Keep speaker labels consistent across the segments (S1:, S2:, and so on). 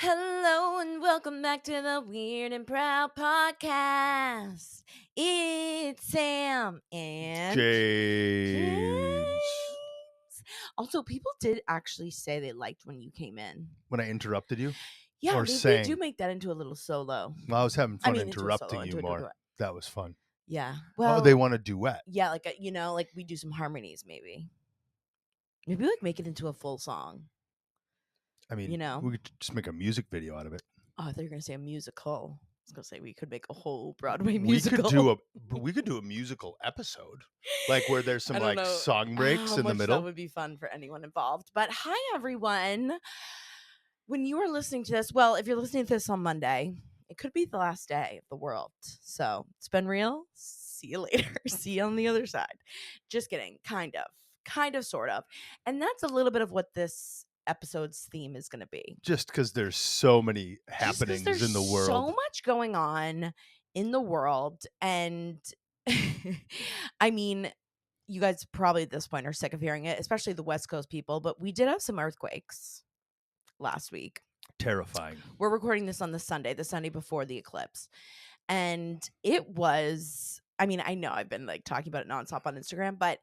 S1: Hello and welcome back to the Weird and Proud podcast. It's Sam and James.
S2: James.
S1: Also, people did actually say they liked when you came in.
S2: When I interrupted you?
S1: Yeah,
S2: Or
S1: they do
S2: sang?
S1: make that into a little solo.
S2: Well, I was having fun
S1: Into a solo,
S2: interrupting you
S1: into a
S2: more.
S1: duet.
S2: That was fun.
S1: Yeah.
S2: Oh,
S1: Well,
S2: they want a duet.
S1: yeah, like like we do some harmonies, maybe. Maybe like make it into a full song.
S2: I mean,
S1: You know?
S2: we could just make a music video out of it.
S1: Oh, I thought you were gonna say a musical. I was gonna say we could make a whole Broadway
S2: We
S1: musical.
S2: could do a musical episode, like where there's some
S1: I don't
S2: like
S1: know
S2: song breaks
S1: how
S2: in the
S1: much
S2: middle.
S1: that would be fun for anyone involved. But hi, everyone. When you are listening to this, well, if you're listening to this on Monday, it could be the last day of the world. So it's been real. See you later. See you on the other side. Just kidding. Kind of, sort of. And that's a little bit of what this episode's theme is going to be.
S2: Just because there's so many
S1: Just 'cause
S2: happenings
S1: there's
S2: in the world.
S1: so much going on in the world. And I mean, you guys probably at this point are sick of hearing it, especially the West Coast people, but we did have some earthquakes last week.
S2: Terrifying.
S1: We're recording this on the Sunday before the eclipse. And it was, I mean, I know I've been like talking about it nonstop on Instagram, but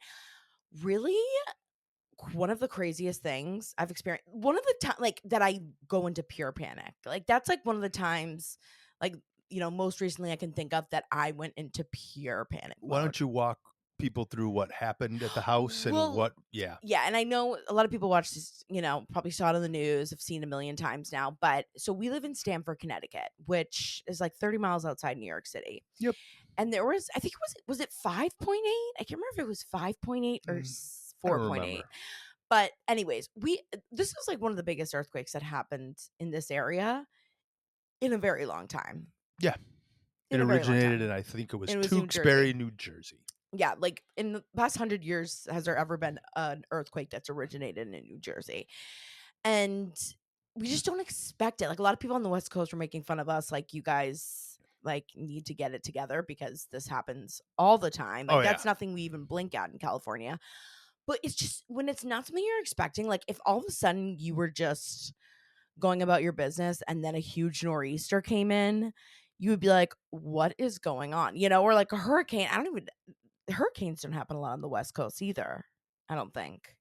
S1: really one of the craziest things I've experienced, one of the times like that I go into pure panic. Like that's like one of the times, like, most recently I can think of that I went into pure panic mode.
S2: Why don't you walk people through what happened at the house and
S1: Well,
S2: what? Yeah.
S1: Yeah, and I know a lot of people watch this, probably saw it on the news, have seen it a million times now. But so we live in Stamford, Connecticut, which is like 30 miles outside New York City.
S2: Yep.
S1: And there was, I think was it 5.8? I can't remember if it was 5.8 or 4.8. But anyways, this was like one of the biggest earthquakes that happened in this area in a very long time.
S2: Yeah. It originated in, I think it was Tewksbury, New Jersey.
S1: Yeah, like in the past 100 years, has there ever been an earthquake that's originated in New Jersey? And we just don't expect it. Like a lot of people on the West Coast were making fun of us, like you guys like need to get it together because this happens all the time. Like that's nothing we even blink at in California. But it's just when it's not something you're expecting, like if all of a sudden you were just going about your business and then a huge nor'easter came in, you would be like, what is going on? Or like a hurricane. Hurricanes don't happen a lot on the West Coast either, I don't think.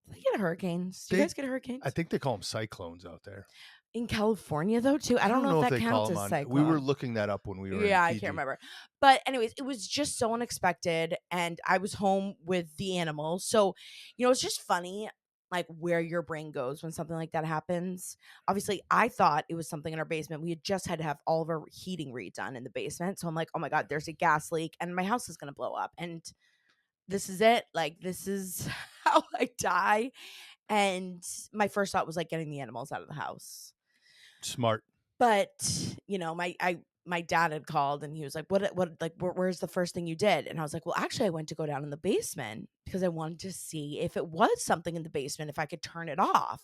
S1: Do they get hurricanes? Do you guys get hurricanes?
S2: I think they call them cyclones out there.
S1: In California, though, too? I don't know if that counts as cyclone.
S2: We were looking that up when we were
S1: I can't remember. But anyways, it was just so unexpected, and I was home with the animals. So, it's just funny, like, where your brain goes when something like that happens. Obviously, I thought it was something in our basement. We had just had to have all of our heating redone in the basement. So I'm like, oh my God, there's a gas leak, and my house is going to blow up. And this is it. Like, this is how I die. And my first thought was like getting the animals out of the house.
S2: Smart.
S1: But, my dad had called and he was like, where's the first thing you did? And I was like, well, actually I went to go down in the basement because I wanted to see if it was something in the basement, if I could turn it off.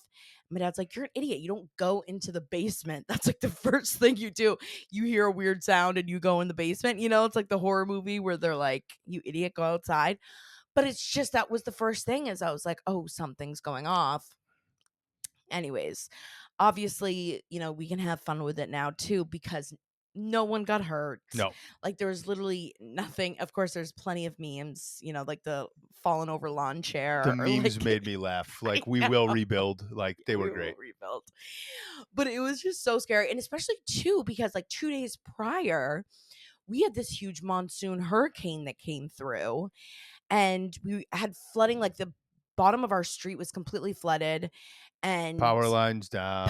S1: My dad's like, you're an idiot. You don't go into the basement. That's like the first thing you do. You hear a weird sound and you go in the basement. It's like the horror movie where they're like, you idiot, go outside. But it's just, that was the first thing, is I was like, oh, something's going off. Anyways, obviously, we can have fun with it now too because no one got hurt.
S2: No.
S1: Like there was literally nothing. Of course, there's plenty of memes, like the fallen over lawn chair.
S2: The memes made me laugh. Like, we will rebuild. Like, they were great.
S1: Rebuild. But it was just so scary. And especially too, because like 2 days prior, we had this huge monsoon hurricane that came through. And we had flooding, like the bottom of our street was completely flooded. And
S2: power lines down,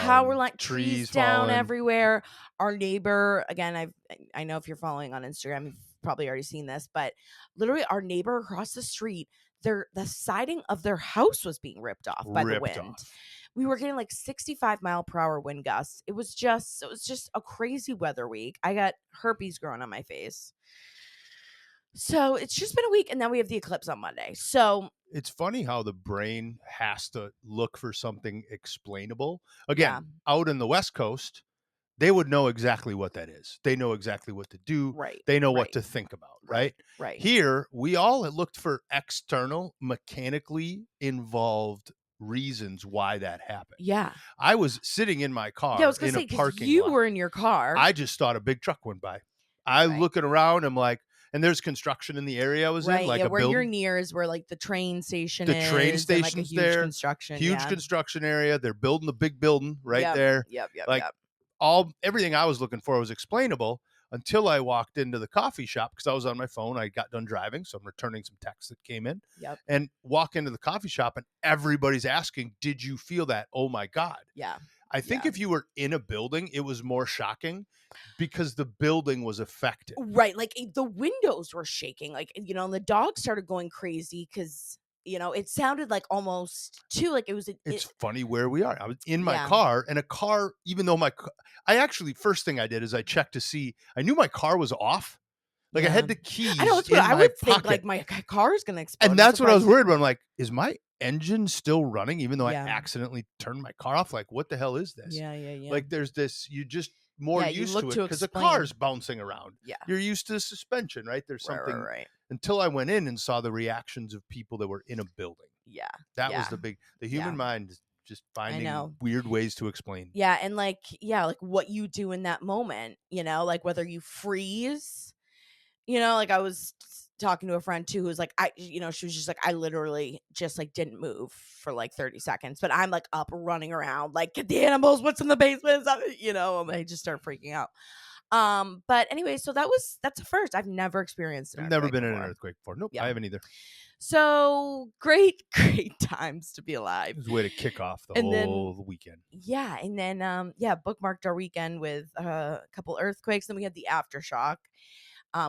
S1: trees down everywhere. Our neighbor, again, I know if you're following on Instagram, you've probably already seen this, but literally our neighbor across the street, the siding of their house was being ripped off by the wind. We were getting like 65-mile-per-hour wind gusts. It was just a crazy weather week. I got herpes growing on my face. So it's just been a week, and then we have the eclipse on Monday. So
S2: it's funny how the brain has to look for something explainable. Again, out in the West Coast, they would know exactly what that is. They know exactly what to do.
S1: Right.
S2: They know what to think about, right?
S1: Right.
S2: Here, we all had looked for external, mechanically involved reasons why that happened.
S1: Yeah.
S2: I was sitting in my
S1: Yeah, I
S2: car
S1: was gonna
S2: in a
S1: say, 'cause
S2: parking
S1: you
S2: lot.
S1: were in your car.
S2: I just thought a big truck went by. I
S1: Right.
S2: looking around, I'm like, and there's construction in the area I was in,
S1: Right,
S2: like
S1: yeah,
S2: a
S1: where you're
S2: building.
S1: near is where, like, the train station
S2: The train
S1: is and, like, a
S2: station's
S1: huge
S2: there,
S1: construction,
S2: huge
S1: yeah.
S2: construction area. They're building the big building right
S1: Yep.
S2: there.
S1: Yep, yep,
S2: Like
S1: yep.
S2: everything I was looking for was explainable until I walked into the coffee shop because I was on my phone. I got done driving, so I'm returning some texts that came in.
S1: Yep.
S2: And walk into the coffee shop, and everybody's asking, "Did you feel that? Oh my god!"
S1: Yeah.
S2: I think
S1: Yeah.
S2: if you were in a building, it was more shocking because the building was affected.
S1: Right, like, the windows were shaking, like, and the dog started going crazy because it sounded like almost too like it was
S2: It's funny where we are. I was in my
S1: yeah.
S2: car, and a car, even though I actually, first thing I did is I checked to see, I knew my car was off. Like I
S1: Yeah.
S2: had the
S1: I know,
S2: keys
S1: that's what
S2: in
S1: I
S2: my
S1: would think, like,
S2: pocket.
S1: my car is gonna explode.
S2: And
S1: I'm
S2: that's what I was
S1: surprised.
S2: worried about. I'm like, is my engine still running even though I
S1: Yeah.
S2: accidentally turned my car off? Like, what the hell is this?
S1: Yeah, yeah, yeah.
S2: Like, there's this, you just more
S1: Yeah, you
S2: used
S1: look
S2: to it
S1: to
S2: because the car's
S1: explain.
S2: bouncing around.
S1: Yeah.
S2: You're used to suspension, right? There's
S1: Right, right,
S2: something
S1: right.
S2: until I went in and saw the reactions of people that were in a building.
S1: Yeah.
S2: That was
S1: Yeah.
S2: the
S1: Yeah.
S2: human mind is just
S1: I
S2: finding
S1: know.
S2: weird ways to explain.
S1: Yeah, and, like, yeah, like, what you do in that moment, like, whether you freeze. Like I was talking to a friend too who's like, she was just like, I literally just like didn't move for like 30 seconds, but I'm like up running around, like, get the animals, what's in the basement, and they just start freaking out. But anyway, so that's a first. I've never experienced an
S2: I've never
S1: earthquake
S2: been in an
S1: before.
S2: earthquake before. Nope,
S1: Yeah.
S2: I haven't either.
S1: So great, great times to be alive.
S2: It was a way to kick off the
S1: And then,
S2: whole weekend.
S1: yeah, and then bookmarked our weekend with a couple earthquakes. Then we had the aftershock,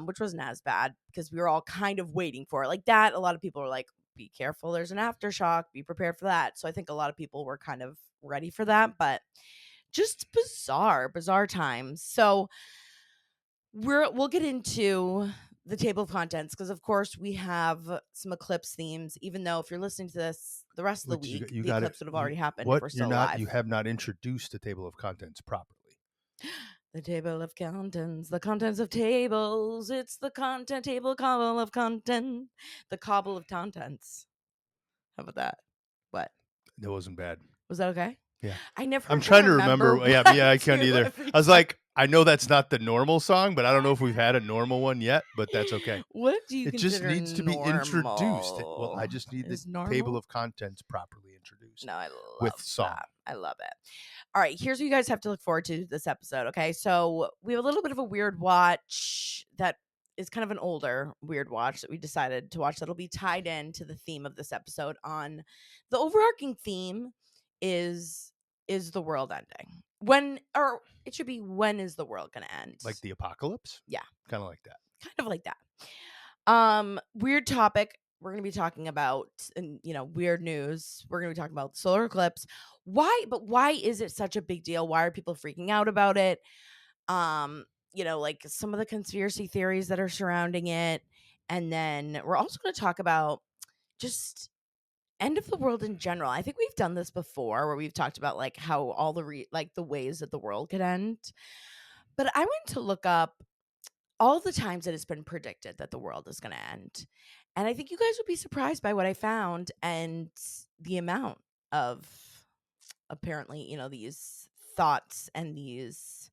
S1: which wasn't as bad because we were all kind of waiting for it. Like that, a lot of people are like, be careful, there's an aftershock, be prepared for that. So I think a lot of people were kind of ready for that, but just bizarre times. So we'll get into the table of contents because of course we have some eclipse themes, even though if you're listening to this the rest of the
S2: Which
S1: week,
S2: you
S1: the
S2: got it.
S1: eclipse would have already happened if
S2: What
S1: we're
S2: you're
S1: still
S2: not,
S1: alive.
S2: you have not introduced the table of contents properly.
S1: The table of contents, the contents of tables. It's the content table cobble of content. The cobble of contents. How about that? What?
S2: That wasn't bad.
S1: Was that okay?
S2: Yeah.
S1: I never
S2: I'm
S1: can
S2: trying to
S1: remember
S2: remember. Yeah,
S1: what
S2: I
S1: to
S2: can't either.
S1: every
S2: I was
S1: time.
S2: like, I know that's not the normal song, but I don't know if we've had a normal one yet, but that's okay.
S1: What do you
S2: It just
S1: consider
S2: needs to be introduced. Well, I
S1: normal?
S2: just need the
S1: Is
S2: table
S1: normal?
S2: of contents properly introduced
S1: No, I
S2: with
S1: love
S2: song.
S1: that. I love it. All right, here's what you guys have to look forward to this episode. Okay, so we have a little bit of a weird watch that is kind of an older weird watch that we decided to watch that'll be tied in to the theme of this episode. On the overarching theme is the world ending? When, or it should be, when is the world gonna end?
S2: Like the apocalypse?
S1: Yeah.
S2: Kind of like that.
S1: Kind of like that. Weird topic. We're going to be talking about, and weird news. We're going to be talking about the solar eclipse. Why is it such a big deal? Why are people freaking out about it? Like some of the conspiracy theories that are surrounding it. And then we're also going to talk about just end of the world in general. I think we've done this before where we've talked about like how all the the ways that the world could end. But I went to look up all the times that it's been predicted that the world is going to end. And I think you guys would be surprised by what I found and the amount of apparently, these thoughts and these,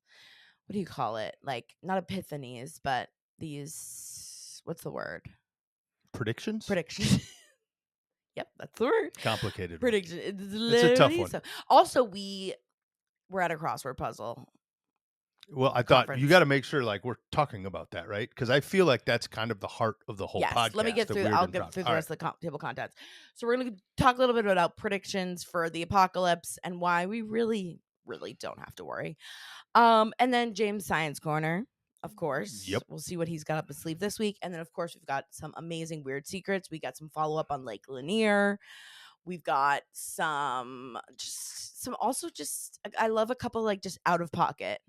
S1: what do you call it? Like not epiphanies, but these, what's the word?
S2: Predictions?
S1: Predictions. Yep, that's the word.
S2: Complicated.
S1: Prediction.
S2: It's a tough one.
S1: Also, we were at a crossword puzzle.
S2: Well, I thought you got to make sure like we're talking about that, right? Because I feel like that's kind of the heart of the whole podcast.
S1: Let me get through. I'll get through the rest of the table contents. So we're going to talk a little bit about predictions for the apocalypse and why we really, really don't have to worry. And then James' Science Corner, of course.
S2: Yep.
S1: We'll see what he's got up his sleeve this week. And then, of course, we've got some amazing weird secrets. We got some follow up on Lake Lanier. We've got some I love a couple like just out of pocket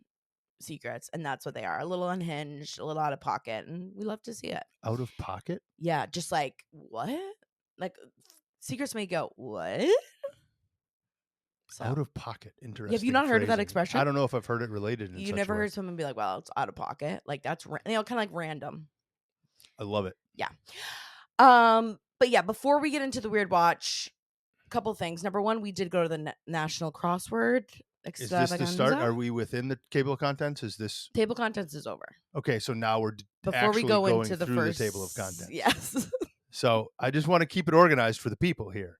S1: secrets, and that's what they are. A little unhinged, a little out of pocket, and we love to see it.
S2: Out of pocket?
S1: Yeah, just like, what? Like secrets may go, what?
S2: So, out of pocket. Interesting.
S1: Have you not heard of that
S2: phrasing.
S1: expression?
S2: I don't know if I've heard it related in
S1: You
S2: such
S1: never
S2: a way.
S1: heard someone be like, well, it's out of pocket. Like that's kind of like random.
S2: I love it.
S1: Yeah. But yeah, before we get into the weird watch, couple things. Number one, we did go to the National Crossword
S2: Is this the start?
S1: Extravaganza.
S2: Are we within the table of contents? Is this
S1: Table contents is over.
S2: okay? So now we're
S1: Before we
S2: actually
S1: go
S2: going
S1: into the
S2: through the table of
S1: first,
S2: contents.
S1: yes.
S2: So I just want to keep it organized for the people here.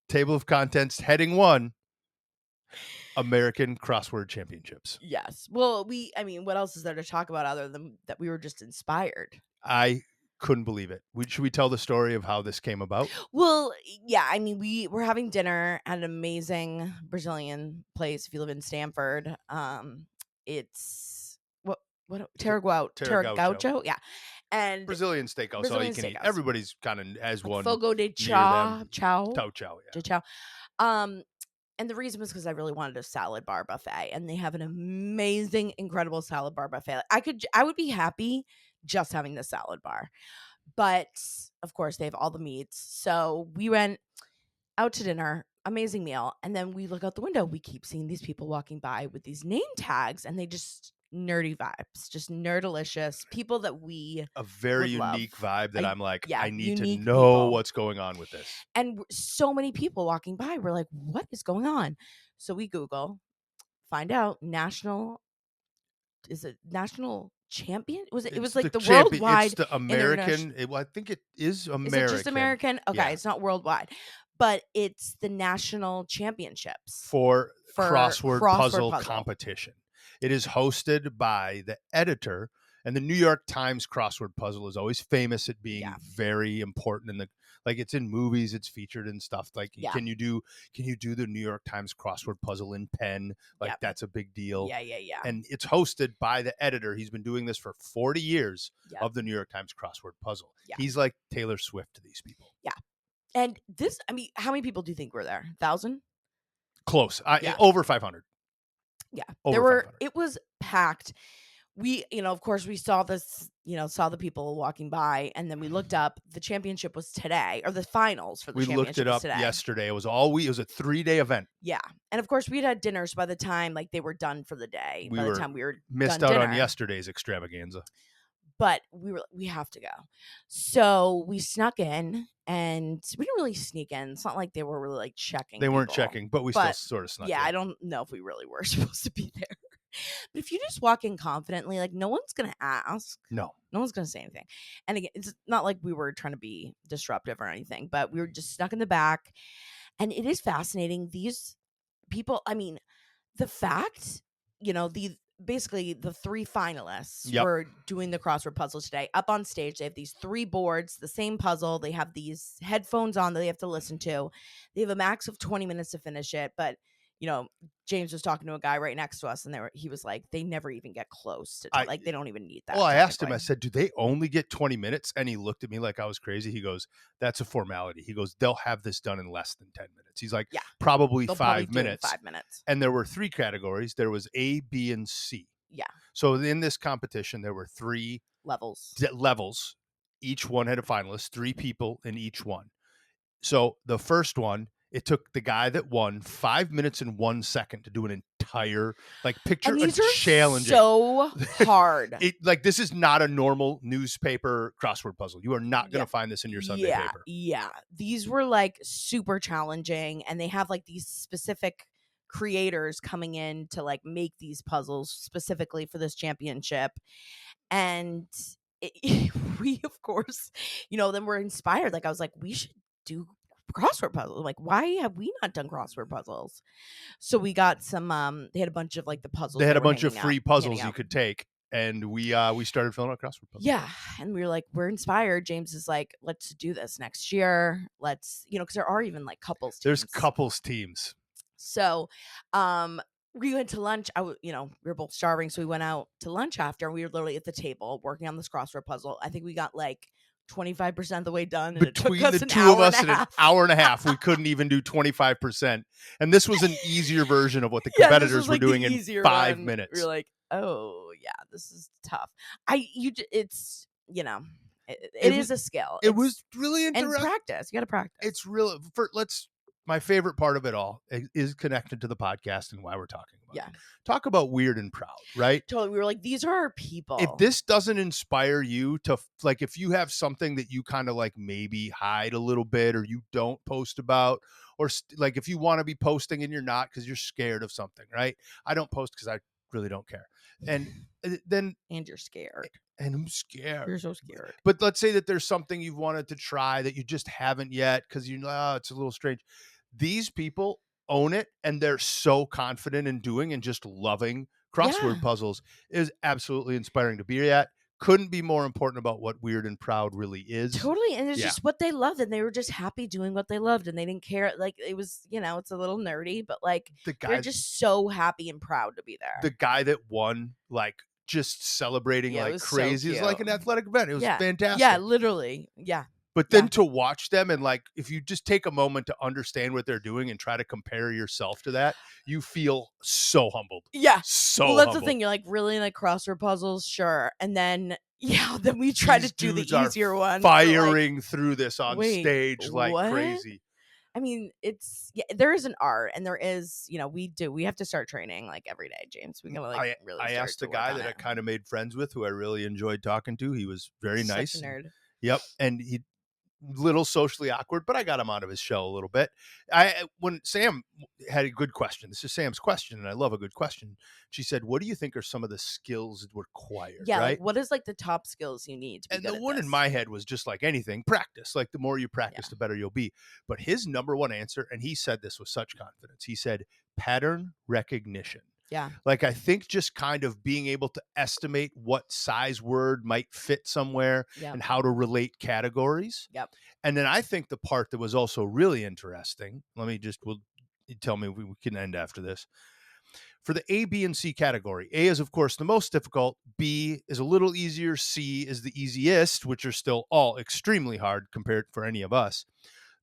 S2: Table of contents, heading 1, American Crossword Championships.
S1: Yes. Well, I mean, what else is there to talk about other than that we were just inspired?
S2: I couldn't believe it. Should we tell the story of how this came about?
S1: Well, yeah, I mean, we were having dinner at an amazing Brazilian place if you live in Stanford. It's Terra
S2: Terra Gaucho.
S1: Gaucho, yeah. And
S2: Brazilian steakhouse, all you
S1: Brazilian
S2: can eat.
S1: steakhouse.
S2: Everybody's kind of has
S1: Like
S2: one
S1: Fogo de
S2: near them.
S1: Chao.
S2: Tau Chow, yeah.
S1: De Chao. Um, and the reason was because I really wanted a salad bar buffet, and they have an amazing, incredible salad bar buffet. I would be happy just having the salad bar, but of course they have all the meats. So we went out to dinner, amazing meal, and then we look out the window. We keep seeing these people walking by with these name tags, and they just nerdy vibes, just nerdalicious people that we
S2: A very
S1: would love.
S2: unique vibe that I'm like,
S1: Yeah,
S2: I need to
S1: unique
S2: know
S1: people.
S2: what's going on with this.
S1: And so many people walking by. We're like, what is going on? So we Google, find out national champion? It was
S2: It's
S1: like
S2: the
S1: the
S2: champion. It's
S1: worldwide
S2: the
S1: international.
S2: American. I think it is
S1: Is it just
S2: American.
S1: American? Okay,
S2: Yeah,
S1: it's not worldwide. But it's the national championships
S2: for
S1: for
S2: crossword
S1: crossword
S2: puzzle
S1: puzzle.
S2: competition. It is hosted by the editor, and the New York Times crossword puzzle is always famous at being
S1: Yeah.
S2: very important in the like it's in movies, it's featured in stuff. Like
S1: Yeah.
S2: can you do the New York Times crossword puzzle in pen? Like
S1: Yep.
S2: that's a big deal.
S1: Yeah.
S2: And it's hosted by the editor. He's been doing this for 40 years
S1: Yep.
S2: of the New York Times crossword puzzle.
S1: Yeah.
S2: He's like Taylor Swift to these people.
S1: Yeah. And this, I mean, how many people do you think were there? 1,000?
S2: Close.
S1: Yeah.
S2: Over 500.
S1: Yeah.
S2: Over 500.
S1: It was packed. We, of course we saw this, saw the people walking by, and then we looked up. The championship was today, or the finals for the
S2: We looked
S1: championship
S2: it
S1: was
S2: up
S1: today.
S2: yesterday. It was it was a 3-day event.
S1: Yeah. And of course we'd had dinner, so by the time like they were done for the day, by the time we were
S2: missed
S1: done
S2: out on
S1: dinner,
S2: yesterday's extravaganza.
S1: but we have to go. So we snuck in, and we didn't really sneak in. It's not like they were really like checking.
S2: They weren't
S1: people.
S2: checking, but we still sort of snuck in.
S1: Yeah, I don't know if we really were supposed to be there. But if you just walk in confidently, like no one's gonna ask.
S2: No
S1: one's gonna say anything. And again, it's not like we were trying to be disruptive or anything, but we were just stuck in the back. And it is fascinating. These people, I mean, the fact, basically the 3 finalists were doing the crossword puzzle today. Up on stage, they have these 3 boards, the same puzzle. They have these headphones on that they have to listen to. They have a max of 20 minutes to finish it, but James was talking to a guy right next to us, and he was like, they never even get close to they don't even need that.
S2: Well, I asked him, I said, do they only get 20 minutes? And he looked at me like I was crazy. He goes, that's a formality. He goes, they'll have this done in less than 10 minutes. He's like, yeah, probably 5 minutes.
S1: 5 minutes.
S2: And there were 3 categories. There was A, B, and C.
S1: Yeah.
S2: So in this competition, there were 3 levels. Each one had a finalist, 3 people in each one. So the first one, it took the guy that won 5 minutes and 1 second to do an entire picture.
S1: And these are
S2: challenging.
S1: So hard.
S2: This is not a normal newspaper crossword puzzle. You are not going to find this in your Sunday paper.
S1: Yeah. These were super challenging, and they have these specific creators coming in to make these puzzles specifically for this championship. And we, of course, then we're inspired. I was like, we should do crossword puzzles. Why have we not done crossword puzzles? So we got some they had a bunch of the puzzles.
S2: They had a bunch of free puzzles you could take, and we started filling out crossword puzzles.
S1: Yeah, and we were like, we're inspired. James is like, let's do this next year. Let's, because there are even couples teams.
S2: There's couples teams.
S1: So we went to lunch. We were both starving, so we went out to lunch after, and we were literally at the table working on this crossword puzzle. I think we got 25% of the way done. And
S2: between the 2 of us in an hour and a half, we couldn't even do 25%. And this was an easier version of what the competitors were doing in 5 minutes.
S1: We were like, oh yeah, this is tough. It's it is a skill.
S2: It was really
S1: interesting. And practice. You got to practice.
S2: It's real. my favorite part of it all is connected to the podcast and why we're talking about
S1: Yeah.
S2: it. Talk about weird and proud, right?
S1: Totally. We were like, these are our
S2: If
S1: people.
S2: this doesn't inspire you to like, if you have something that you kind of like maybe hide a little bit or you don't post about, or like if you want to be posting and you're not because you're scared of something, right? I don't post because I really don't care. And then
S1: And you're scared.
S2: and I'm scared.
S1: You're so scared.
S2: But let's say that there's something you've wanted to try that you just haven't yet because you know, oh, it's a little strange. These people own it and they're so confident in doing and just loving crossword puzzles is absolutely inspiring to be at. Couldn't be more important about what weird and proud really is.
S1: Totally. And it's just what they loved. And they were just happy doing what they loved. And they didn't care. Like, it was, it's a little nerdy, but like, they're just so happy and proud to be there.
S2: The guy that won, like, just celebrating like crazy. It's like an athletic event. It was fantastic.
S1: Yeah, literally. Yeah.
S2: But then to watch them and like, if you just take a moment to understand what they're doing and try to compare yourself to that, you feel so humbled.
S1: Yeah.
S2: So
S1: well, that's
S2: humbled.
S1: the thing. You're like, really, like crossword puzzles? Sure. And then, then we try to do the easier one.
S2: Firing through this on stage like crazy.
S1: I mean, there is an art and there is, we have to start training like every day, James. We gotta like really
S2: I asked a guy that I kind of made friends with who I really enjoyed talking to. He was very nice.
S1: Such a nerd.
S2: Yep. And he little socially awkward, but I got him out of his show a little bit. When Sam had a good question, this is Sam's question, and I love a good question. She said, "What do you think are some of the skills required?"
S1: Yeah,
S2: right?
S1: like what is like the top skills you need to be
S2: and
S1: good
S2: the
S1: at
S2: one
S1: this?
S2: in my head was just like anything, practice. Like the more you practice, the better you'll be. But his number one answer, and he said this with such confidence, he said pattern recognition.
S1: Yeah.
S2: Like, I think just kind of being able to estimate what size word might fit somewhere and how to relate categories.
S1: Yep.
S2: And then I think the part that was also really interesting, tell me we can end after this. For the A, B, and C category, A is, of course, the most difficult. B is a little easier. C is the easiest, which are still all extremely hard compared for any of us.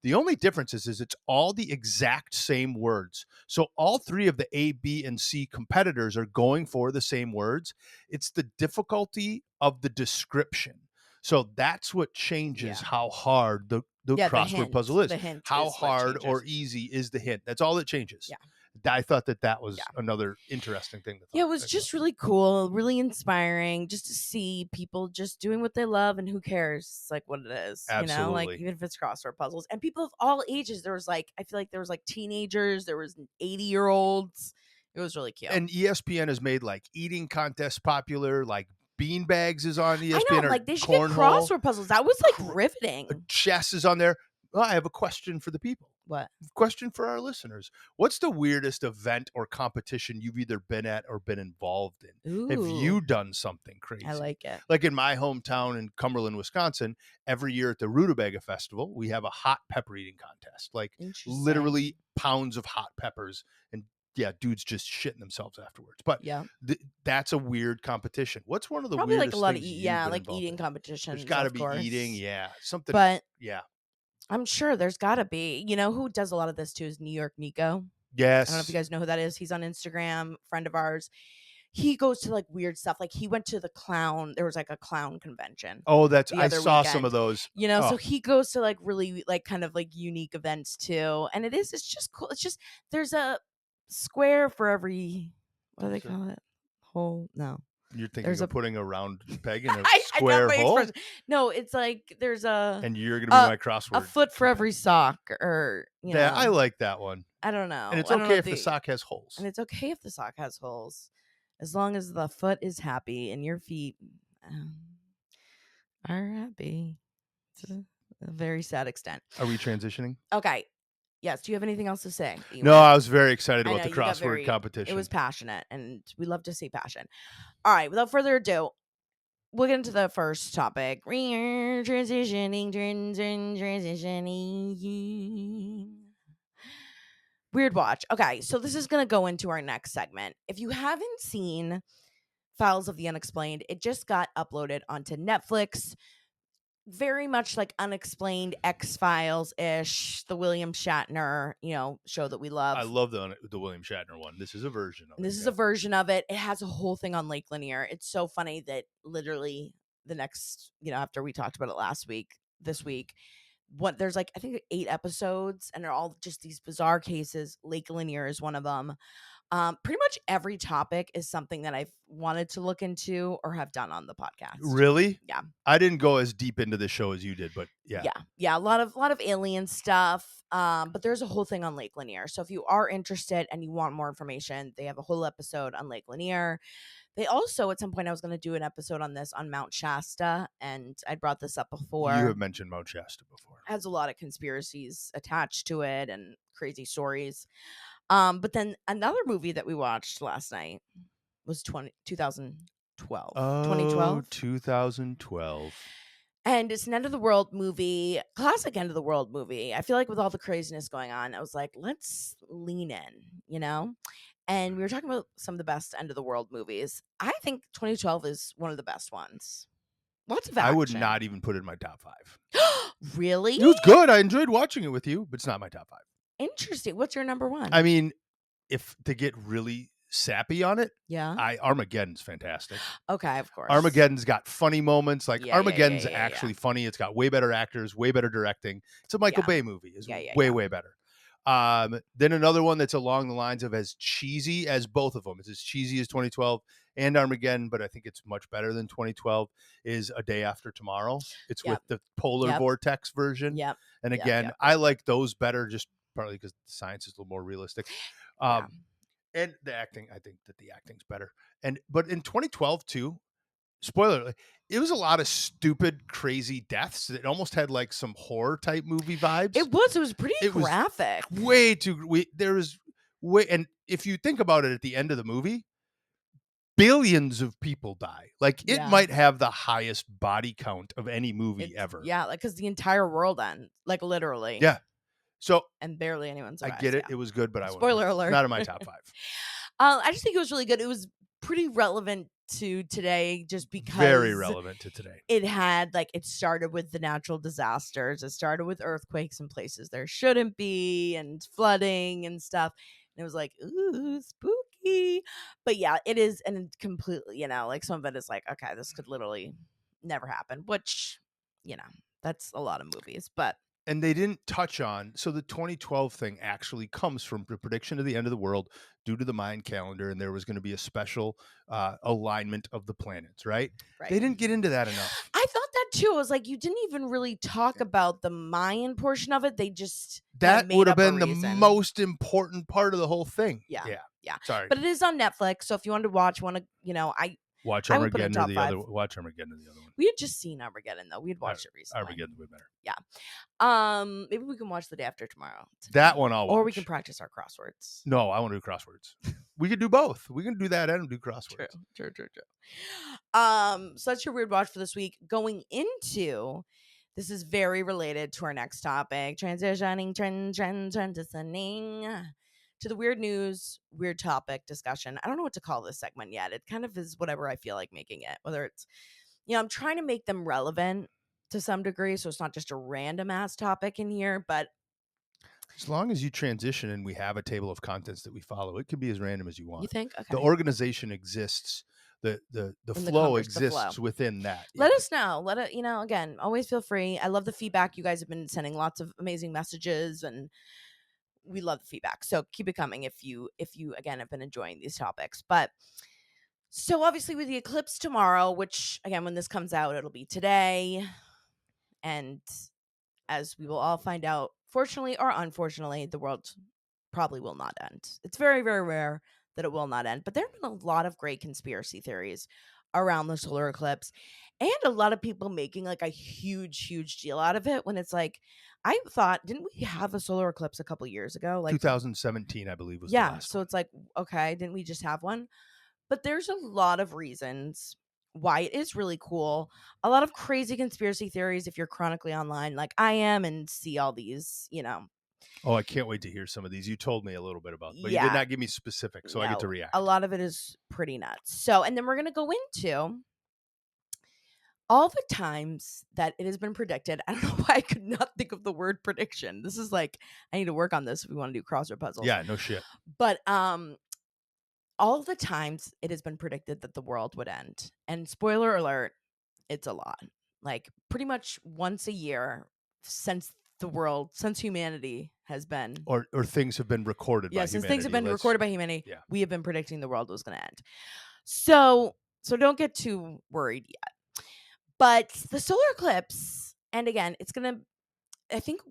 S2: The only difference is it's all the exact same words. So all three of the A, B, and C competitors are going for the same words. It's the difficulty of the description. So that's what changes how hard the crossword puzzle is. How hard or easy is the hint? That's all that changes.
S1: Yeah.
S2: I thought that was another interesting thing.
S1: It was just really cool, really inspiring just to see people just doing what they love and who cares. It's like what it is,
S2: Absolutely.
S1: like even if it's crossword puzzles and people of all ages. There was like, I feel like there was like teenagers, there was 80-year-olds. It was really cute.
S2: And ESPN has made like eating contests popular, like beanbags is on ESPN.
S1: I know, like they should get crossword puzzles. That was like riveting.
S2: Chess is on there. Well, I have a question for the people.
S1: What?
S2: Question for our listeners. What's the weirdest event or competition you've either been at or been involved in?
S1: Ooh.
S2: Have you done something crazy?
S1: I like it.
S2: Like in my hometown in Cumberland, Wisconsin, every year at the Rutabaga Festival, we have a hot pepper eating contest. Like literally pounds of hot peppers, and dudes just shitting themselves afterwards. But that's a weird competition. What's one of the
S1: probably
S2: weirdest
S1: like a lot of
S2: like
S1: eating competitions?
S2: There's got to be eating, something.
S1: But
S2: yeah.
S1: I'm sure there's got to be. You know who does a lot of this too is New York Nico.
S2: Yes.
S1: I don't know if you guys know who that is. He's on Instagram, friend of ours. He goes to like weird stuff. Like he went to the clown. There was like a clown convention.
S2: Oh, I saw some of those.
S1: So he goes to like really like kind of like unique events too. And it's just cool. It's just, there's a square for every, what do they call it? Hole? No.
S2: You're thinking of putting a round peg in a square hole?
S1: No, it's like there's a...
S2: And you're going to be my crossword.
S1: A foot for every sock, or,
S2: Yeah, I like that one.
S1: I don't know.
S2: And it's okay if the sock has holes.
S1: And it's okay if the sock has holes. As long as the foot is happy and your feet are happy. To a very sad extent.
S2: Are we transitioning?
S1: Okay. Yes. Do you have anything else to say?
S2: No, I was very excited about the crossword competition.
S1: It was passionate, and we love to see passion. All right. Without further ado, we'll get into the first topic. Transitioning. Weird watch. Okay. So this is going to go into our next segment. If you haven't seen Files of the Unexplained, it just got uploaded onto Netflix. Very much like Unexplained, X-Files-ish, the William Shatner, show that we love.
S2: I love the William Shatner one. This is a version of it.
S1: This is a version of it. It has a whole thing on Lake Lanier. It's so funny that literally the next, after we talked about it this week, what there's like I think 8 episodes, and they're all just these bizarre cases. Lake Lanier is one of them. Pretty much every topic is something that I've wanted to look into or have done on the podcast.
S2: Really?
S1: Yeah.
S2: I didn't go as deep into the show as you did, but yeah.
S1: Yeah. Yeah, a lot of alien stuff. But there's a whole thing on Lake Lanier. So if you are interested and you want more information, they have a whole episode on Lake Lanier. They also, at some point, I was going to do an episode on this on Mount Shasta, and I brought this up
S2: You
S1: before.
S2: have mentioned Mount Shasta before.
S1: Has a lot of conspiracies attached to it and crazy stories. But then another movie that we watched last night was 2012.
S2: Oh,
S1: 2012.
S2: 2012.
S1: And it's an end of the world movie, classic end of the world movie. I feel like with all the craziness going on, I was like, let's lean in. And we were talking about some of the best end of the world movies. I think 2012 is one of the best ones. Lots of
S2: I would
S1: action.
S2: not even put it in my top 5.
S1: Really?
S2: It was good. I enjoyed watching it with you, but it's not my top 5.
S1: Interesting. What's your number one?
S2: I mean, if to get really sappy on it,
S1: Yeah.
S2: Armageddon's fantastic.
S1: Okay, of course.
S2: Armageddon's got funny moments. Like
S1: Yeah,
S2: Armageddon's
S1: yeah.
S2: actually funny. It's got way better actors, way better directing. It's a Michael
S1: Yeah.
S2: Bay movie. It's
S1: Yeah.
S2: way better. Then another one that's along the lines of as cheesy as both of them. It's as cheesy as 2012 and Armageddon, but I think it's much better than 2012 is A Day After Tomorrow. It's
S1: Yep.
S2: with the polar
S1: Yep.
S2: vortex version.
S1: Yep.
S2: And
S1: Yep,
S2: again,
S1: yep.
S2: I like those better just partly because the science is a little more realistic.
S1: Yeah.
S2: And the acting, I think that the acting's better. But in 2012 too, spoiler, it was a lot of stupid, crazy deaths that almost had like some horror type movie vibes.
S1: It was pretty graphic.
S2: Way too. There was way, and if you think about it, at the end of the movie, billions of people die. Like it
S1: Yeah.
S2: might have the highest body count of any movie ever.
S1: Yeah, like because the entire world ends, like literally.
S2: Yeah. So
S1: and barely anyone survives.
S2: I get it.
S1: Yeah.
S2: It was good, but I
S1: Spoiler alert.
S2: Not in my top 5.
S1: I just think it was really good. It was pretty relevant to today, just because
S2: Very relevant to today.
S1: It had it started with the natural disasters. It started with earthquakes in places there shouldn't be, and flooding and stuff. And it was like, ooh, spooky. But yeah, it is, and completely, some of it is like, okay, this could literally never happen. Which, that's a lot of movies, but.
S2: And they didn't touch on, so the 2012 thing actually comes from the prediction of the end of the world due to the Mayan calendar, and there was going to be a special alignment of the planets, right? They didn't get into that enough.
S1: I thought that too. I was like, you didn't even really talk about the Mayan portion of it. They just
S2: that
S1: made
S2: would have
S1: up a
S2: been the
S1: reason.
S2: most important part of the whole thing.
S1: Yeah.
S2: Sorry,
S1: but it is on Netflix, so if you wanted to watch one,
S2: watch
S1: I would put it in
S2: Armageddon or
S1: top
S2: the
S1: 5.
S2: other. Watch Armageddon or the other one.
S1: We had just seen Armageddon though. We had watched it recently.
S2: Armageddon's way better.
S1: Yeah. Maybe we can watch The Day After Tomorrow.
S2: That one I'll watch.
S1: Or we can practice our crosswords.
S2: No, I want to do crosswords. We could do both. We can do that and do crosswords.
S1: True. So that's your weird watch for this week. Going into, this is very related to our next topic. Transitioning to the weird news, weird topic discussion. I don't know what to call this segment yet. It kind of is whatever I feel like making it. Whether it's, I'm trying to make them relevant to some degree, so it's not just a random ass topic in here, but
S2: as long as you transition and we have a table of contents that we follow, it can be as random as you want.
S1: You think? Okay.
S2: The organization exists. The flow exists within that.
S1: Let us know. Again, always feel free. I love the feedback. You guys have been sending lots of amazing messages, and we love the feedback. So keep it coming if you again have been enjoying these topics. But so obviously with the eclipse tomorrow, which again, when this comes out, it'll be today. And as we will all find out, fortunately or unfortunately, the world probably will not end. It's very, very rare that it will not end. But there have been a lot of great conspiracy theories around the solar eclipse, and a lot of people making a huge, huge deal out of it, when it's like, I thought, didn't we have a solar eclipse a couple years ago?
S2: 2017, I believe, was the last
S1: so
S2: one.
S1: it's like, okay, didn't we just have one? But there's a lot of reasons why it is really cool. A lot of crazy conspiracy theories if you're chronically online like I am and see all these,
S2: Oh, I can't wait to hear some of these. You told me a little bit about, but you did not give me specifics, so I get to react.
S1: A lot of it is pretty nuts. So, and then we're going to go into all the times that it has been predicted. I don't know why I could not think of the word prediction. This is I need to work on this if we want to do crossword puzzles.
S2: Yeah, no shit.
S1: But all the times it has been predicted that the world would end. And spoiler alert, it's a lot. Pretty much once a year, since humanity has been.
S2: Or things have been recorded
S1: Yeah,
S2: by
S1: since things have
S2: humanity.
S1: been
S2: Let's
S1: recorded by humanity,
S2: yeah.
S1: we have been predicting the world was going to end. So don't get too worried yet. But the solar eclipse, and again, it's going to, I think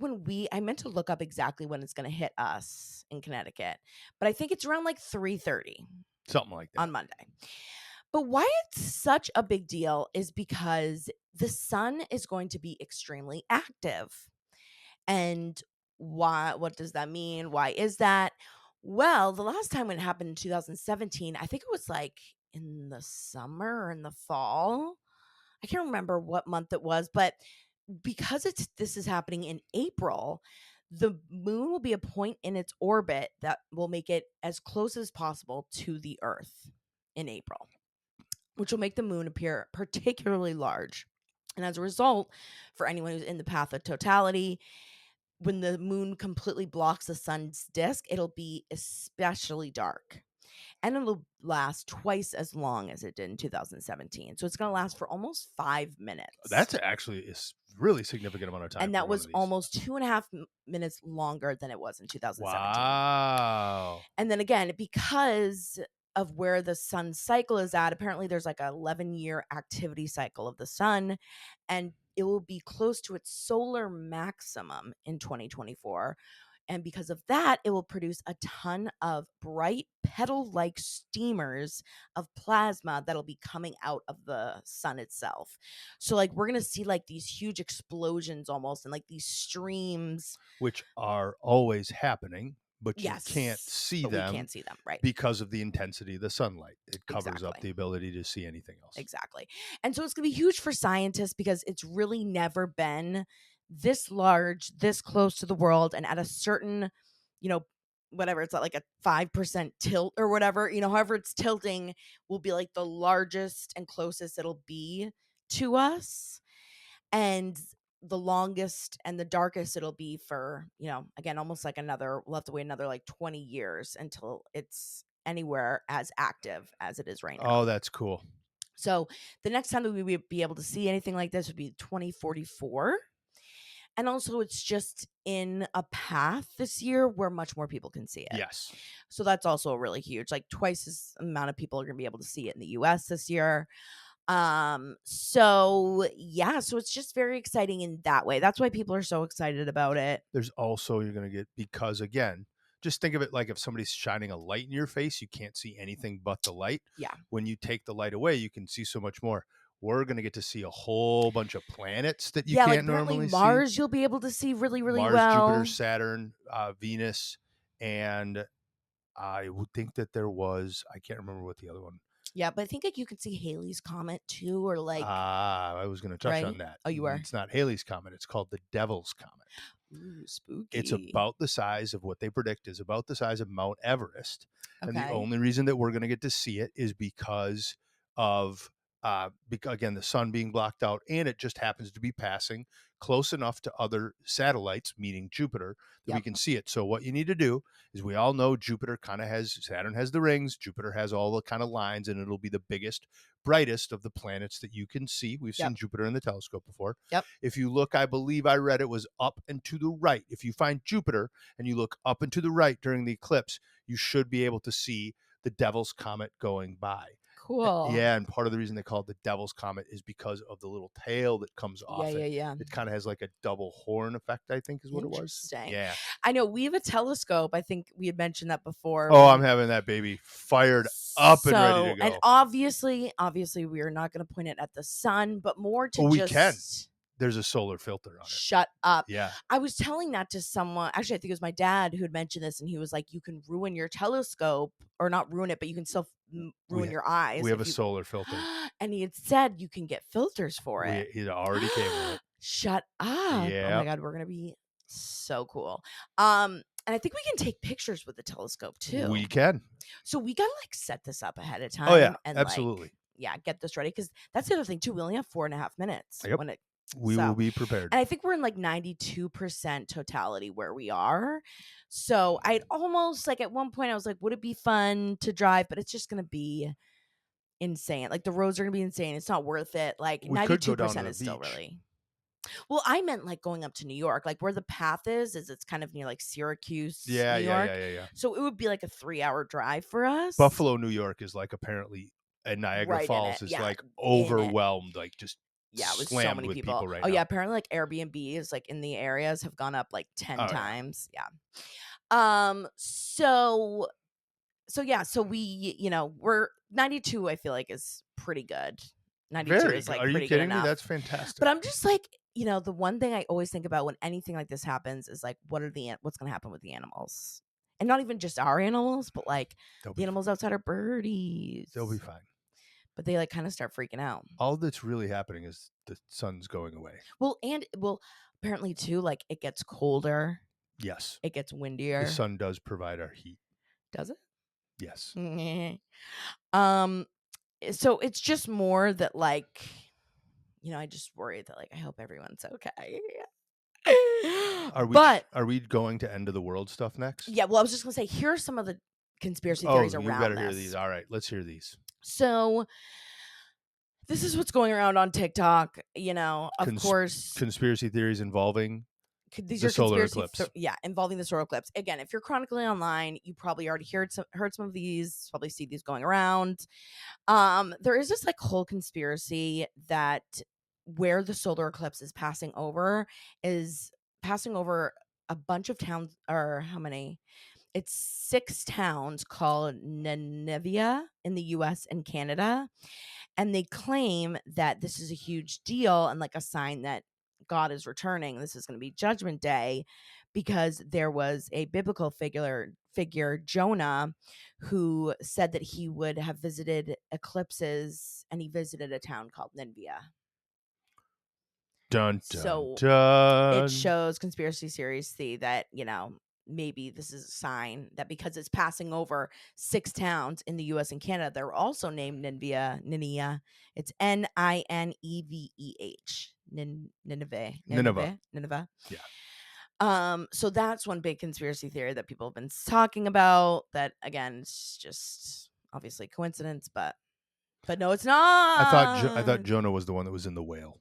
S1: I meant to look up exactly when it's going to hit us in Connecticut, but I think it's around like 3:30
S2: Something like that.
S1: on Monday. But why it's such a big deal is because the sun is going to be extremely active. And what does that mean? Why is that? Well, the last time it happened in 2017, I think it was like in the summer or in the fall. I can't remember what month it was, but because this is happening in April, the moon will be a point in its orbit that will make it as close as possible to the Earth in April, which will make the moon appear particularly large. And as a result, for anyone who's in the path of totality, when the moon completely blocks the sun's disk, it'll be especially dark. And it'll last twice as long as it did in 2017. So it's going to last for almost 5 minutes.
S2: That's actually is really significant amount of time
S1: And
S2: for
S1: that
S2: one
S1: was
S2: of these.
S1: almost 2.5 minutes longer than it was in 2017.
S2: Wow.
S1: And then again, because of where the sun's cycle is at, apparently there's like a 11-year activity cycle of the sun, and it will be close to its solar maximum in 2024. And because of that, it will produce a ton of bright petal like streamers of plasma that'll be coming out of the sun itself. So, like, we're going to see like these huge explosions almost and like these streams.
S2: Which are always happening, but you can't
S1: Yes,
S2: see
S1: but we
S2: them
S1: can't see them, right?
S2: because of the intensity of the sunlight. It covers up
S1: Exactly.
S2: the ability to see anything else.
S1: Exactly. And so it's going to be huge for scientists because it's really never been this large, this close to the world, and at a certain, you know, whatever, it's at like a 5% tilt or whatever, however it's tilting will be like the largest and closest it'll be to us. And the longest and the darkest it'll be for, again, almost like we'll have to wait another like 20 years until it's anywhere as active as it is right now.
S2: Oh, that's cool.
S1: So the next time that we would be able to see anything like this would be 2044. And also, it's just in a path this year where much more people can see it.
S2: Yes.
S1: So that's also really huge. Like twice as amount of people are going to be able to see it in the US this year. So yeah, so it's just very exciting in that way. That's why people are so excited about it.
S2: There's also, you're going to get, because again, just think of it like if somebody's shining a light in your face, you can't see anything but the light.
S1: Yeah.
S2: When you take the light away, you can see so much more. We're going to get to see a whole bunch of planets that you
S1: Yeah, like
S2: can't
S1: apparently
S2: normally
S1: Mars
S2: see.
S1: you'll be able to see really, really
S2: Mars,
S1: well.
S2: Jupiter, Saturn, Venus, and I would think that there was, I can't remember what the other one.
S1: Yeah, but I think like you can see Halley's Comet too, or like
S2: I was going to touch on
S1: right?
S2: that.
S1: Oh, you were?
S2: It's not Halley's Comet. It's called the Devil's Comet.
S1: Ooh, spooky.
S2: It's about the size of what they predict is about the size of Mount Everest. And the
S1: Okay.
S2: only reason that we're going to get to see it is because of, again, the sun being blocked out, and it just happens to be passing close enough to other satellites, meaning Jupiter, that we
S1: Yep.
S2: can see it. So what you need to do is, we all know Jupiter kind of has, Saturn has the rings, Jupiter has all the kind of lines, and it'll be the biggest, brightest of the planets that you can see. We've
S1: Yep.
S2: seen Jupiter in the telescope before.
S1: Yep.
S2: If you look, I believe I read it was up and to the right. If you find Jupiter and you look up and to the right during the eclipse, you should be able to see the Devil's Comet going by.
S1: Cool.
S2: Yeah, and part of the reason they call it the Devil's Comet is because of the little tail that comes off it.
S1: Yeah.
S2: It kind of has like a double horn effect, I think is what it was.
S1: Interesting.
S2: Yeah.
S1: I know we have a telescope. I think we had mentioned that before.
S2: Oh, I'm having that baby fired up and ready to go.
S1: And obviously, we are not going to point it at the sun, but more to
S2: we
S1: just
S2: can. There's a solar filter on it.
S1: Shut up.
S2: Yeah.
S1: I was telling that to someone. Actually, I think it was my dad who had mentioned this, and he was like, you can ruin your telescope, or not ruin it, but you can still ruin your eyes.
S2: We have a solar filter.
S1: And he had said you can get filters for it.
S2: It already came with it.
S1: Shut up.
S2: Yeah.
S1: Oh my God, we're going to be so cool. And I think we can take pictures with the telescope too.
S2: We can.
S1: So we got to like set this up ahead of time.
S2: Oh yeah,
S1: and
S2: absolutely.
S1: Get this ready, because that's the other thing too. We only have 4.5 minutes.
S2: Yep. We will be prepared.
S1: And I think we're in like 92% totality where we are. So I'd almost like at one point I was like, would it be fun to drive? But it's just going to be insane. Like the roads are going to be insane. It's not worth it. Like
S2: we could go down to
S1: 92%
S2: the
S1: is still
S2: beach.
S1: really. Well, I meant, like, going up to New York, like, where the path is it's kind of near, like, Syracuse,
S2: Yeah,
S1: New
S2: yeah,
S1: York,
S2: yeah, yeah, yeah.
S1: so it would be, like, a 3-hour drive for us.
S2: Buffalo, New York is, like, apparently and Niagara
S1: Right in it,
S2: Falls is,
S1: yeah,
S2: like,
S1: in it.
S2: overwhelmed, like, just
S1: Yeah, with so
S2: slammed
S1: many
S2: with
S1: people.
S2: people right
S1: Oh, yeah,
S2: now.
S1: apparently, like, Airbnbs, like, in the areas have gone up, like, 10
S2: Oh, yeah.
S1: times, yeah. So yeah, so we're 92, I feel like is pretty good. 92
S2: Very
S1: is,
S2: good.
S1: like,
S2: Are you
S1: pretty good
S2: kidding me?
S1: enough.
S2: That's
S1: But
S2: fantastic.
S1: I'm just like, the one thing I always think about when anything like this happens is, like, what's gonna happen with the animals? And not even just our animals, but, like,
S2: They'll
S1: the
S2: be
S1: animals outside our birdies.
S2: they'll be fine.
S1: But they, like, kinda start freaking out.
S2: All that's really happening is the sun's going away.
S1: Well, apparently too, like, it gets colder,
S2: Yes.
S1: it gets
S2: The
S1: windier.
S2: sun does provide our heat.
S1: Does it?
S2: Yes.
S1: Um, so it's just more that, like, I just worry that, like, I hope everyone's okay.
S2: Are we
S1: But
S2: are we going to end of the world stuff next?
S1: yeah, well, I was just gonna say, here are some of the conspiracy theories
S2: Oh, you
S1: around
S2: better hear these.
S1: this.
S2: All right, let's hear these.
S1: So this is what's going around on TikTok. Of
S2: Cons-
S1: course,
S2: conspiracy theories involving
S1: these
S2: the
S1: are
S2: solar eclipse.
S1: involving the solar eclipse. Again, if you're chronically online, you probably already heard some of these. Probably see these going around. There is this, like, whole conspiracy that where the solar eclipse is passing over a bunch of towns, or how many? It's 6 towns called Nineveh in the US and Canada, and they claim that this is a huge deal and, like, a sign that God is returning. This is gonna be Judgment Day because there was a biblical figure, Jonah, who said that he would have visited eclipses, and he visited a town called Nineveh.
S2: Dun dun
S1: So it
S2: dun.
S1: shows conspiracy theories see that, maybe this is a sign that because it's passing over 6 towns in the US and Canada, they're also named Nineveh. It's Nineveh. Nineveh.
S2: Nineveh.
S1: Nineveh. Nineveh.
S2: Yeah.
S1: So that's one big conspiracy theory that people have been talking about, that again, it's just obviously coincidence, but no, it's
S2: I thought
S1: not.
S2: Jonah was the one that was in the whale.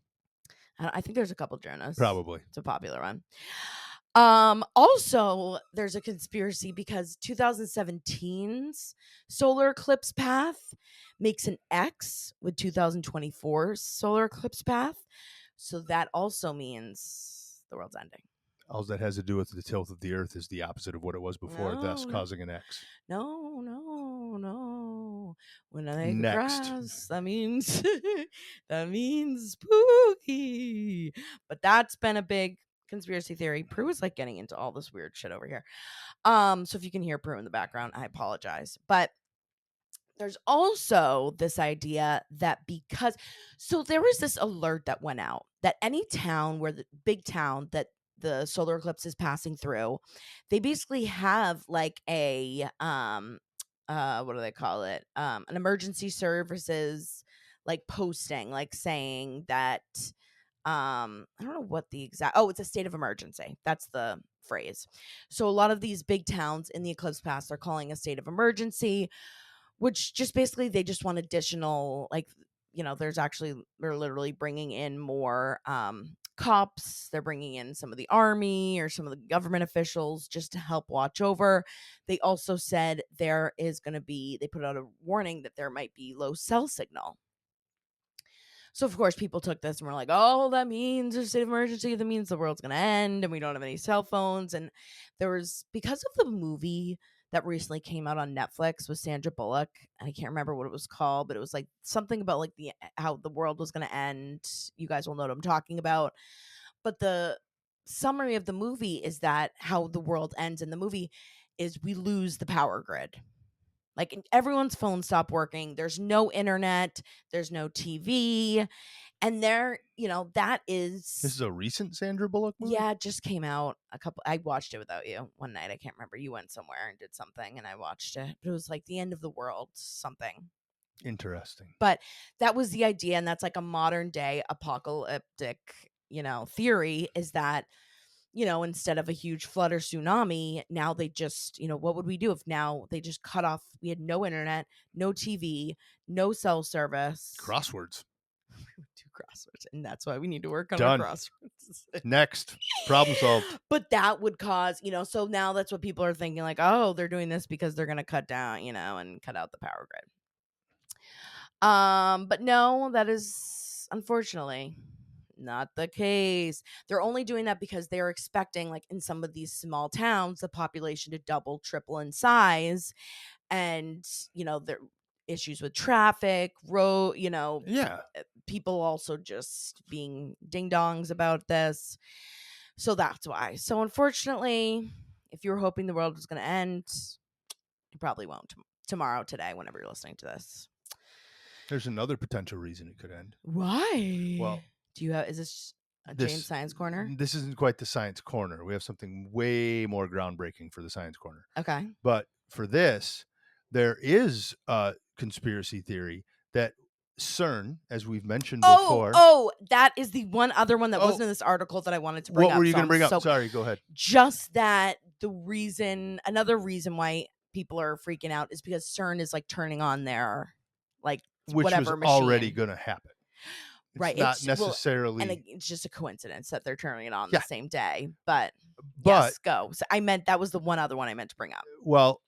S1: I think there's a couple journos.
S2: Probably.
S1: It's a popular one. Also, there's a conspiracy because 2017's solar eclipse path makes an X with 2024's solar eclipse path. So that also means the world's ending.
S2: All that has to do with the tilt of the earth is the opposite of what it was before, thus
S1: No,
S2: causing an X.
S1: no, no, no. When I make a
S2: Next.
S1: cross, that means that means spooky. But that's been a big conspiracy theory. Prue is, like, getting into all this weird shit over here. So if you can hear Prue in the background, I apologize. But there's also this idea that there was this alert that went out that any town where the big town that the solar eclipse is passing through, they basically have, like, a what do they call it? An emergency services, like, posting, like, saying that I don't know what the exact it's a state of emergency. That's the phrase. So a lot of these big towns in the eclipse pass are calling a state of emergency, which just basically they just want additional, like, they're literally bringing in more cops. They're bringing in some of the army or some of the government officials just to help watch over. They also said they put out a warning that there might be low cell signal. So of course people took this and were like, "Oh, that means a state of emergency. That means the world's gonna end, and we don't have any cell phones." And there was, because of the movie that recently came out on Netflix with Sandra Bullock, and I can't remember what it was called, but it was like something about, like, how the world was gonna end. You guys will know what I'm talking about. But the summary of the movie is that how the world ends in the movie is we lose the power grid. Like, everyone's phone stopped working. There's no internet. There's no TV. And that
S2: This
S1: is,
S2: is a recent Sandra Bullock movie?
S1: yeah, it just came out I watched it without you one night. I can't remember. You went somewhere and did something and I watched it. But it was like the end of the world, something.
S2: Interesting.
S1: But that was the idea. And that's like a modern day apocalyptic, theory, is that, instead of a huge flood or tsunami, now they just, what would we do if now they just cut off? We had no internet, no TV, no cell service.
S2: Crosswords.
S1: 2 crosswords, and that's why we need to work on our
S2: Done.
S1: crosswords.
S2: Next. Problem solved.
S1: But that would cause, so now that's what people are thinking, like, "Oh, they're doing this because they're gonna cut down, and cut out the power grid." But no, that is unfortunately not the case. They're only doing that because they're expecting, like, in some of these small towns, the population to double, triple in size, and, there issues with traffic, road,
S2: Yeah.
S1: people also just being ding dongs about this. So that's why. So unfortunately, if you were hoping the world was going to end, it probably won't tomorrow, today, whenever you're listening to this.
S2: There's another potential reason it could end.
S1: Why?
S2: Well,
S1: Is this a James
S2: this
S1: Science Corner?
S2: this isn't quite the science corner. We have something way more groundbreaking for the science corner.
S1: Okay.
S2: But for this, there is a conspiracy theory that CERN, as we've mentioned before.
S1: That is the one other one that wasn't in this article that I wanted to bring
S2: What
S1: up.
S2: were you
S1: So
S2: going to
S1: I'm
S2: bring up?
S1: so
S2: Sorry, go ahead.
S1: just that another reason why people are freaking out is because CERN is like turning on their like
S2: Which was
S1: whatever machine.
S2: already going to happen. It's
S1: Right.
S2: not necessarily.
S1: And it's just a coincidence that they're turning it on the same day. But
S2: But
S1: yes, go. So that was the one other one I meant to bring up.
S2: Well,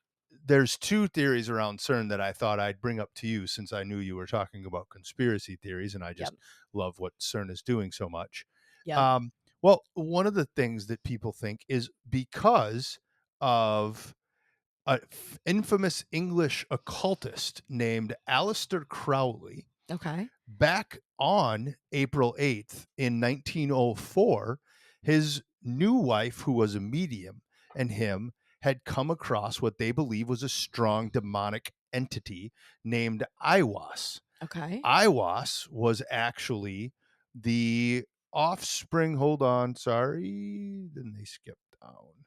S2: there's two theories around CERN that I thought I'd bring up to you since I knew you were talking about conspiracy theories, and I just love what CERN is doing so much.
S1: Yeah.
S2: Well, one of the things that people think is because of an infamous English occultist named Aleister Crowley.
S1: Okay.
S2: Back on April 8th in 1904, his new wife, who was a medium, and him had come across what they believe was a strong demonic entity named Aiwass.
S1: Okay.
S2: Aiwass was actually the offspring. Hold on, sorry. Then they skipped down.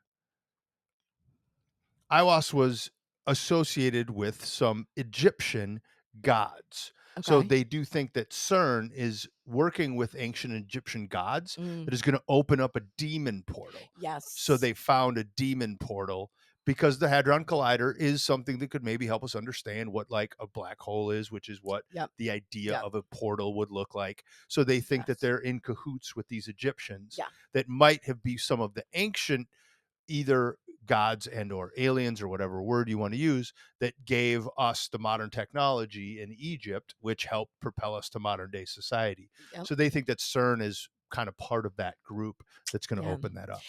S2: Aiwass was associated with some Egyptian gods.
S1: Okay.
S2: So they do think that CERN is working with ancient Egyptian gods that is going to open up a demon portal.
S1: Yes.
S2: So they found a demon portal because the Hadron Collider is something that could maybe help us understand what like a black hole is, which is what the idea of a portal would look like. So they think that they're in cahoots with these Egyptians that might have been some of the ancient either gods and or aliens or whatever word you want to use that gave us the modern technology in Egypt, which helped propel us to modern day society. So they think that CERN is kind of part of that group that's going to open that up.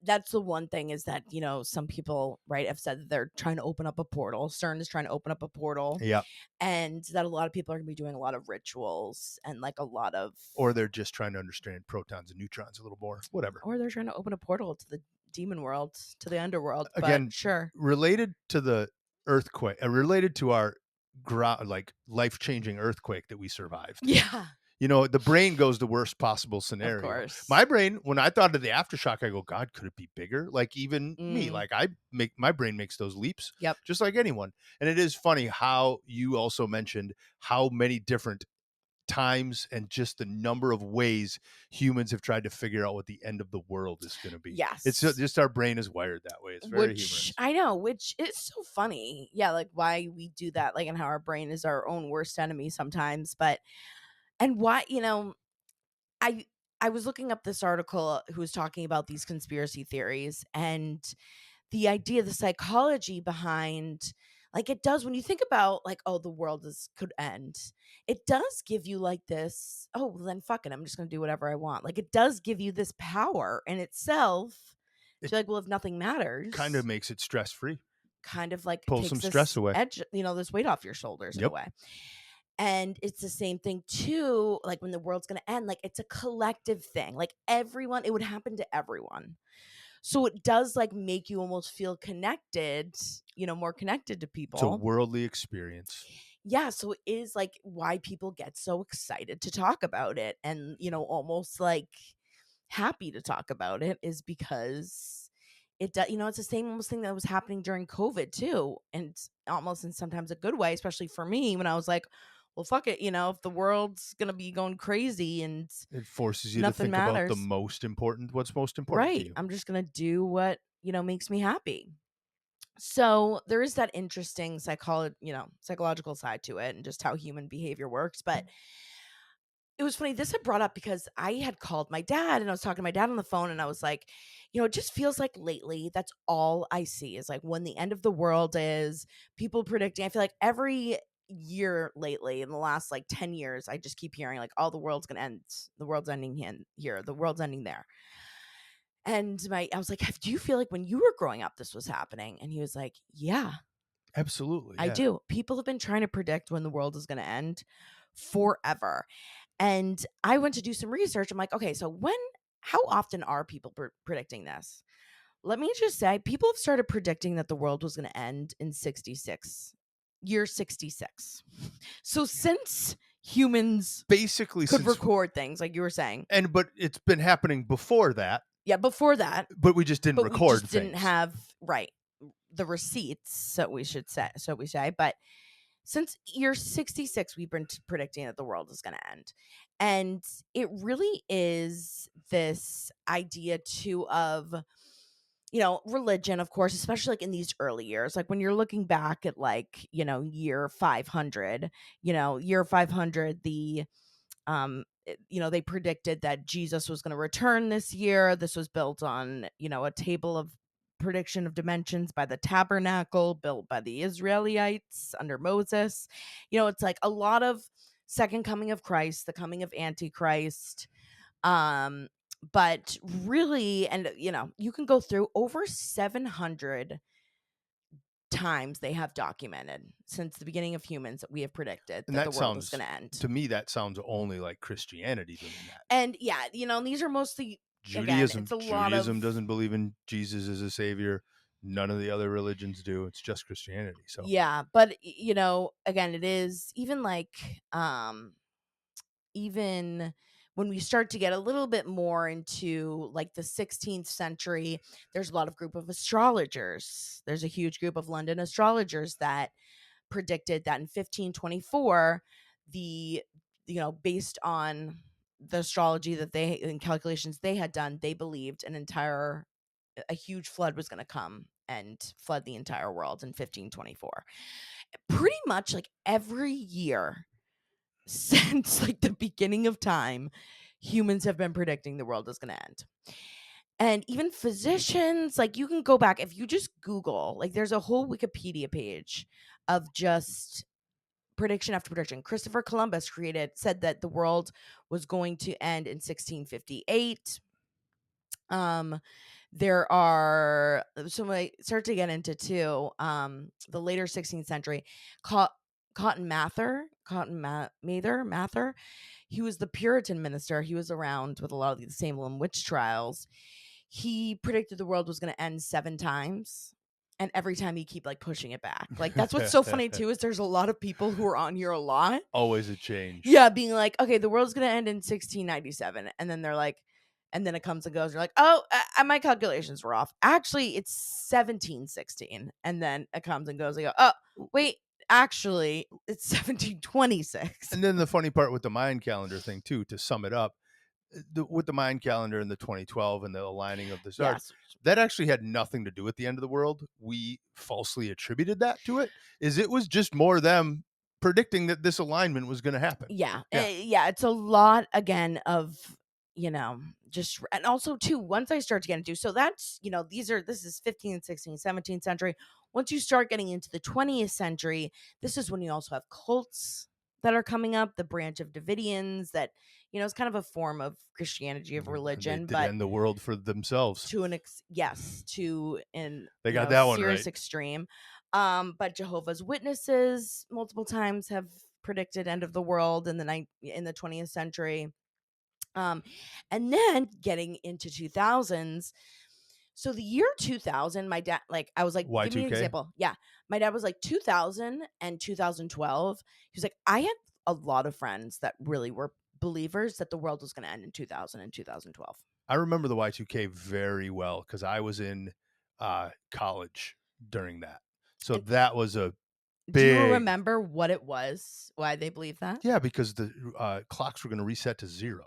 S1: That's the one thing is that, some people, right, have said that they're trying to open up a portal. CERN is trying to open up a portal.
S2: Yeah.
S1: And that a lot of people are going to be doing a lot of rituals and like a lot of.
S2: Or they're just trying to understand protons and neutrons a little more, whatever.
S1: Or they're trying to open a portal to the demon world, to the underworld.
S2: Again,
S1: but sure.
S2: Related to the earthquake, related to our life-changing earthquake that we survived.
S1: Yeah.
S2: The brain goes the worst possible scenario.
S1: Of course.
S2: My brain, when I thought of the aftershock, I go, God, could it be bigger? Like even me, like my brain makes those leaps.
S1: Yep.
S2: Just like anyone. And it is funny how you also mentioned how many different times and just the number of ways humans have tried to figure out what the end of the world is going to be.
S1: Yes.
S2: It's just our brain is wired that way. It's very humorous.
S1: I know, which is so funny. Yeah, like why we do that, like, and how our brain is our own worst enemy sometimes. But and why, I was looking up this article who was talking about these conspiracy theories and the idea, the psychology behind, like, it does when you think about like, oh, the world could end. It does give you like this, oh, well, then fuck it, I'm just gonna do whatever I want. Like it does give you this power in itself. To be like, well, if nothing matters,
S2: kind of makes it stress free.
S1: Kind of like
S2: pulls some stress away.
S1: Edge, this weight off your shoulders in a way. And it's the same thing too, like when the world's going to end, like it's a collective thing. Like everyone, it would happen to everyone. So it does like make you almost feel connected, more connected to people.
S2: It's a worldly experience.
S1: Yeah. So it is like why people get so excited to talk about it and, almost like happy to talk about it is because it does, it's the same almost thing that was happening during COVID too. And almost in sometimes a good way, especially for me when I was like, well, fuck it, if the world's going to be going crazy and
S2: it forces you to think about what's most important
S1: right.
S2: to you.
S1: I'm just going to do what, makes me happy. So there is that interesting psychological side to it and just how human behavior works. But it was funny. This had brought up because I had called my dad and I was talking to my dad on the phone and I was like, it just feels like lately that's all I see is like when the end of the world is, people predicting. I feel like every year lately in the last like 10 years, I just keep hearing like, oh, the world's going to end. The world's ending here. The world's ending there. And I was like, do you feel like when you were growing up, this was happening? And he was like, yeah,
S2: Absolutely,
S1: I
S2: yeah.
S1: do. People have been trying to predict when the world is going to end forever. And I went to do some research. I'm like, okay, so how often are people predicting this? Let me just say, people have started predicting that the world was going to end in 66, year 66. So since humans
S2: Basically,
S1: could
S2: since
S1: record things, like you were saying,
S2: but it's been happening before that,
S1: yeah, before that,
S2: but we just didn't
S1: but we
S2: record
S1: just didn't
S2: things.
S1: have, right, the receipts, so we say. But since year 66, we've been predicting that the world is going to end. And it really is this idea too of, religion, of course, especially like in these early years, like when you're looking back at like, year 500, year 500, they predicted that Jesus was going to return this year. This was built on, a table of prediction of dimensions by the tabernacle built by the Israelites under Moses. It's like a lot of second coming of Christ, the coming of Antichrist. But really, and you can go through over 700 times they have documented since the beginning of humans that we have predicted
S2: And
S1: that the
S2: that
S1: world is
S2: sounds
S1: going to end.
S2: to me, that sounds only like Christianity doing that.
S1: And yeah, these are mostly, again, it's a lot
S2: Judaism
S1: of,
S2: doesn't believe in Jesus as a savior. None of the other religions do. It's just Christianity. So
S1: yeah, but again, it is even like, even when we start to get a little bit more into like the 16th century, there's a lot of group of astrologers. There's a huge group of London astrologers that predicted that in 1524, the based on the astrology that they and calculations they had done, they believed a huge flood was going to come and flood the entire world in 1524. Pretty much like every year since like the beginning of time, humans have been predicting the world is going to end. And even physicians, like you can go back if you just Google, like there's a whole Wikipedia page of just prediction after prediction. Christopher Columbus said that the world was going to end in 1658. There are, so when I start to get into too, the later 16th century, Mather, he was the Puritan minister. He was around with a lot of the Salem witch trials. He predicted the world was going to end 7 times. And every time he keep like pushing it back. Like that's what's so funny too, is there's a lot of people who are on here a lot.
S2: always a change.
S1: Yeah, being like, okay, the world's gonna end in 1697, and then they're like, and then it comes and goes. You're like, oh, my calculations were off. Actually, it's 1716, and then it comes and goes. They go, oh, wait, actually, it's 1726.
S2: And then the funny part with the Mayan calendar thing too, to sum it up, with the Mayan calendar in the 2012 and the aligning of the stars,
S1: Yes.
S2: that actually had nothing to do with the end of the world. We falsely attributed that to it. It was just more them predicting that this alignment was going to happen.
S1: Yeah. Yeah. It's a lot again of, just, and also too, once I start to get into, so that's, this is 15th, 16th, 17th century. Once you start getting into the 20th century, this is when you also have cults that are coming up, the branch of Davidians that, it's kind of a form of Christianity, of religion,
S2: They did
S1: but
S2: end the world for themselves.
S1: to an to in
S2: they got that one
S1: serious
S2: right.
S1: extreme. But Jehovah's Witnesses multiple times have predicted end of the world in the 20th century. And then getting into 2000s. So the year 2000, my dad, like, I was like, give me an
S2: Y2K?
S1: example. Yeah. My dad was like 2000 and 2012. He was like, I had a lot of friends that really were believers that the world was going to end in 2000 and 2012.
S2: I remember the Y2K very well because I was in college during that. So
S1: And
S2: that was a
S1: do you
S2: big.
S1: remember what it was? Why they believed that?
S2: Yeah, because the clocks were going to reset to 0.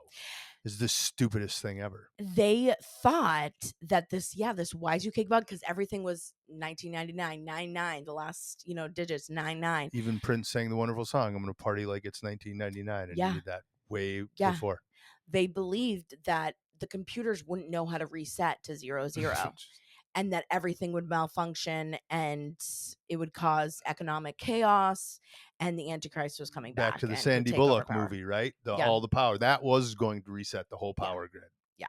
S2: Is the stupidest thing ever.
S1: They thought that this Y2K bug, because everything was 1999, 99, the last, digits, 99.
S2: Even Prince sang the wonderful song, I'm going to party like it's 1999, and
S1: Yeah.
S2: he did that way
S1: Yeah.
S2: before.
S1: They believed that the computers wouldn't know how to reset to 00, and that everything would malfunction and it would cause economic chaos, and the Antichrist was coming
S2: Back
S1: back
S2: to the
S1: and would
S2: Sandy
S1: take over
S2: Bullock
S1: power.
S2: movie, right?
S1: Yeah.
S2: All the power that was going to reset the whole
S1: Yeah.
S2: power grid.
S1: Yeah.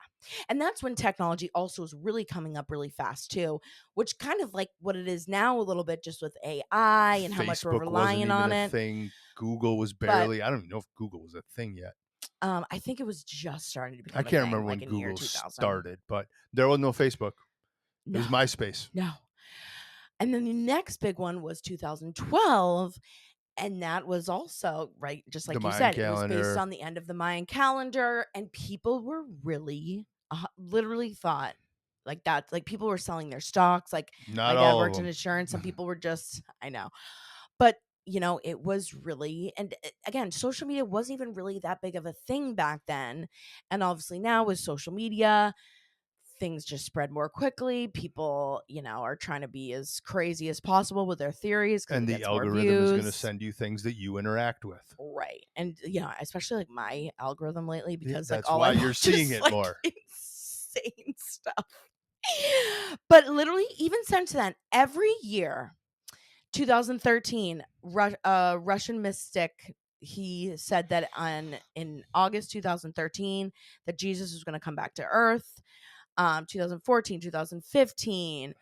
S1: And that's when technology also is really coming up really fast too, which kind of like what it is now a little bit, just with AI and how much we're
S2: Facebook wasn't
S1: relying
S2: even
S1: on
S2: a
S1: it.
S2: thing. Google was
S1: But
S2: barely. I don't even know if Google was a thing yet.
S1: I think it was just starting to
S2: I
S1: become a
S2: can't
S1: thing
S2: remember when
S1: like in year
S2: Google
S1: 2000.
S2: started, but there was no Facebook. It
S1: No.
S2: was MySpace.
S1: No. And then the next big one was 2012. And that was also, right, just
S2: The
S1: like you
S2: Mayan
S1: said, it was based
S2: calendar.
S1: on the end of the Mayan calendar. And people were really, literally thought like that. Like people were selling their stocks. Like
S2: Not
S1: my dad
S2: all of
S1: worked in
S2: them.
S1: insurance. Some people were just, I know. But, it was really, and again, social media wasn't even really that big of a thing back then. And obviously now with social media, things just spread more quickly. People, are trying to be as crazy as possible with their theories because
S2: And
S1: it
S2: the
S1: gets more
S2: algorithm is going to
S1: views.
S2: send you things that you interact with.
S1: Right. And especially like my algorithm lately,
S2: Yeah,
S1: because like
S2: that's
S1: all I
S2: why you're
S1: watch
S2: seeing
S1: is
S2: it
S1: like
S2: more.
S1: insane stuff. But literally, even since then, every year, 2013, Russian mystic, he said that in August 2013 that Jesus was going to come back to Earth. 2014, 2015,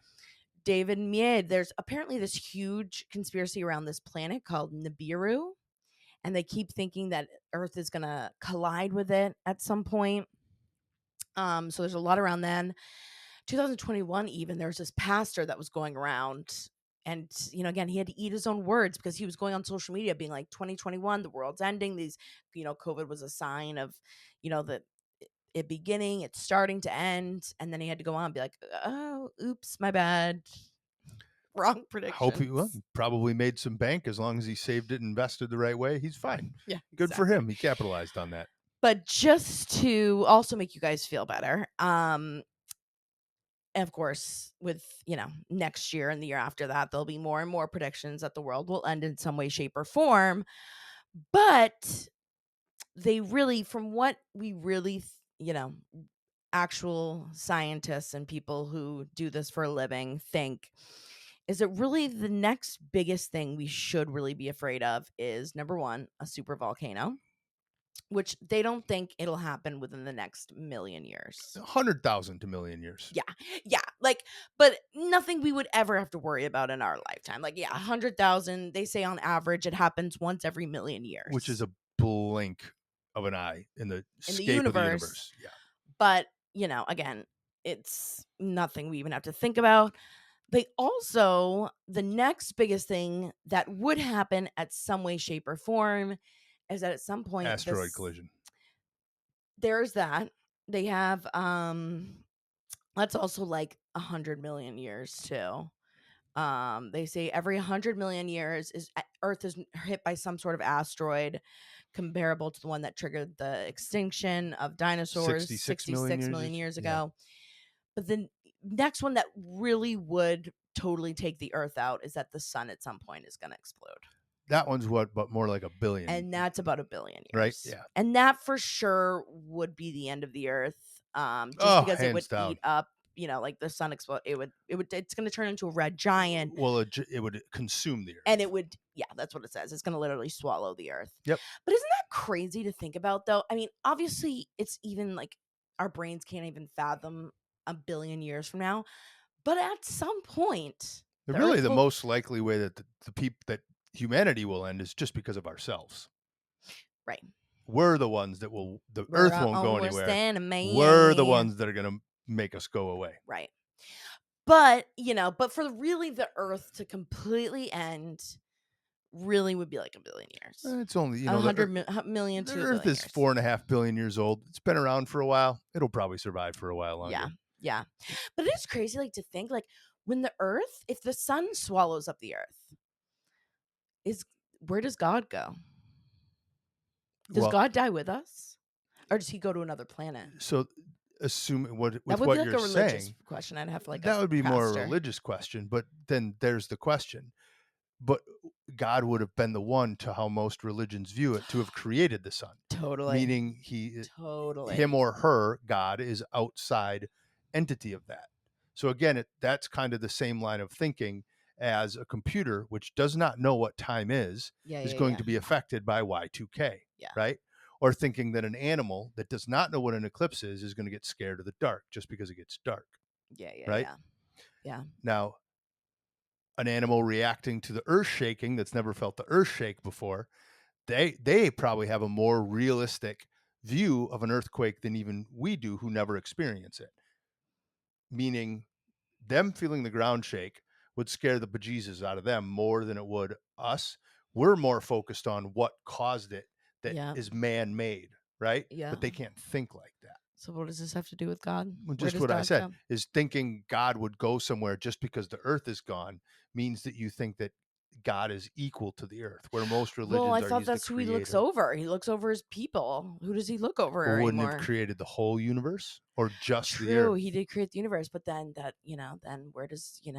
S1: David Mied. There's apparently this huge conspiracy around this planet called Nibiru, and they keep thinking that Earth is going to collide with it at some point. So there's a lot around then. 2021, even there's this pastor that was going around, and again, he had to eat his own words because he was going on social media being like, 2021, the world's ending. These, COVID was a sign of, the it beginning, it's starting to end, and then he had to go on and be like, oh, oops, my bad, wrong
S2: Hope he
S1: predictions.
S2: probably made some bank as long as he saved it and invested the right way. He's fine.
S1: Yeah,
S2: Good for
S1: exactly.
S2: him. He capitalized on that.
S1: But just to also make you guys feel better, of course, with next year and the year after that, there'll be more and more predictions that the world will end in some way, shape, or form. But they really, from what we really, actual scientists and people who do this for a living think, is that really the next biggest thing we should really be afraid of is, number one, a super volcano, which they don't think it'll happen within the next million years.
S2: 100,000 to million years.
S1: Yeah. Yeah. Like, but nothing we would ever have to worry about in our lifetime. Like, yeah, 100,000, they say on average it happens once every million
S2: Which is
S1: years
S2: a blink of an eye in the
S1: in the
S2: scape of the
S1: universe.
S2: universe. Yeah.
S1: But, again, it's nothing we even have to think about. They also, the next biggest thing that would happen at some way, shape, or form is that at some point
S2: Asteroid collision.
S1: there's that. They have that's also like 100 million years too. They say every 100 million years is Earth is hit by some sort of asteroid comparable to the one that triggered the extinction of dinosaurs
S2: 66 million
S1: 66 million
S2: years.
S1: years
S2: Yeah.
S1: ago. But the next one that really would totally take the Earth out is that the sun at some point is going to explode.
S2: That one's what, but more like a billion.
S1: And that's about 1 billion
S2: Right?
S1: years.
S2: Yeah.
S1: And that for sure would be the end of the Earth. Just
S2: Oh,
S1: because it would
S2: hands down.
S1: eat up, like the sun explode, it's going to turn into a red giant.
S2: Well, it would consume the Earth.
S1: And it would, yeah, that's what it says. It's going to literally swallow the Earth.
S2: Yep.
S1: But isn't that crazy to think about, though? I mean, obviously, it's even like our brains can't even fathom 1 billion years from now. But at some point,
S2: Really, the most likely way that that humanity will end is just because of ourselves.
S1: Right.
S2: We're the ones that the Earth won't go anywhere. We're the ones that are going to make us go away.
S1: Right. But, but for really the Earth to completely end really would be like 1 billion years.
S2: It's only,
S1: 100 million to
S2: the
S1: 1
S2: Earth
S1: billion
S2: is
S1: years.
S2: 4.5 billion years old. It's been around for a while. It'll probably survive for a while longer.
S1: Yeah. Yeah. But it is crazy, like, to think, like, when the Earth, if the sun swallows up the Earth, where does God go? Does God die with us? Or does he go to another planet?
S2: So assuming with
S1: That would
S2: what
S1: be like
S2: you're
S1: a religious
S2: saying,
S1: question. I'd have to like
S2: that would be more a
S1: pastor.
S2: religious question, but then there's the question. But God would have been the one, to how most religions view it, to have created the sun,
S1: Totally.
S2: meaning him
S1: Totally.
S2: or her, God, is outside entity of that. So again, that's kind of the same line of thinking as a computer, which does not know what time
S1: Yeah,
S2: is
S1: yeah,
S2: going
S1: yeah.
S2: to be affected by Y2K,
S1: Yeah.
S2: right? Or thinking that an animal that does not know what an eclipse is going to get scared of the dark just because it gets dark,
S1: Yeah, yeah,
S2: right?
S1: yeah. Yeah.
S2: Now, an animal reacting to the earth shaking that's never felt the earth shake before, they probably have a more realistic view of an earthquake than even we do, who never experience it. Meaning, them feeling the ground shake would scare the bejesus out of them more than it would us. We're more focused on what caused it, that
S1: Yeah.
S2: is man-made, right?
S1: Yeah.
S2: But they can't think like that.
S1: So what does this have to do with God?
S2: Well,
S1: Where
S2: just
S1: does
S2: what I
S1: God
S2: said
S1: come?
S2: is, thinking God would go somewhere just because the earth is gone means that you think that God is equal to the earth, where most
S1: Well, I
S2: religions are
S1: thought
S2: he's the
S1: that's who he looks
S2: creator.
S1: over. He looks over his people. Who does he look
S2: Well,
S1: over
S2: wouldn't have
S1: anymore?
S2: created the whole universe or just the
S1: True,
S2: earth?
S1: he did create the universe, but then then where does, but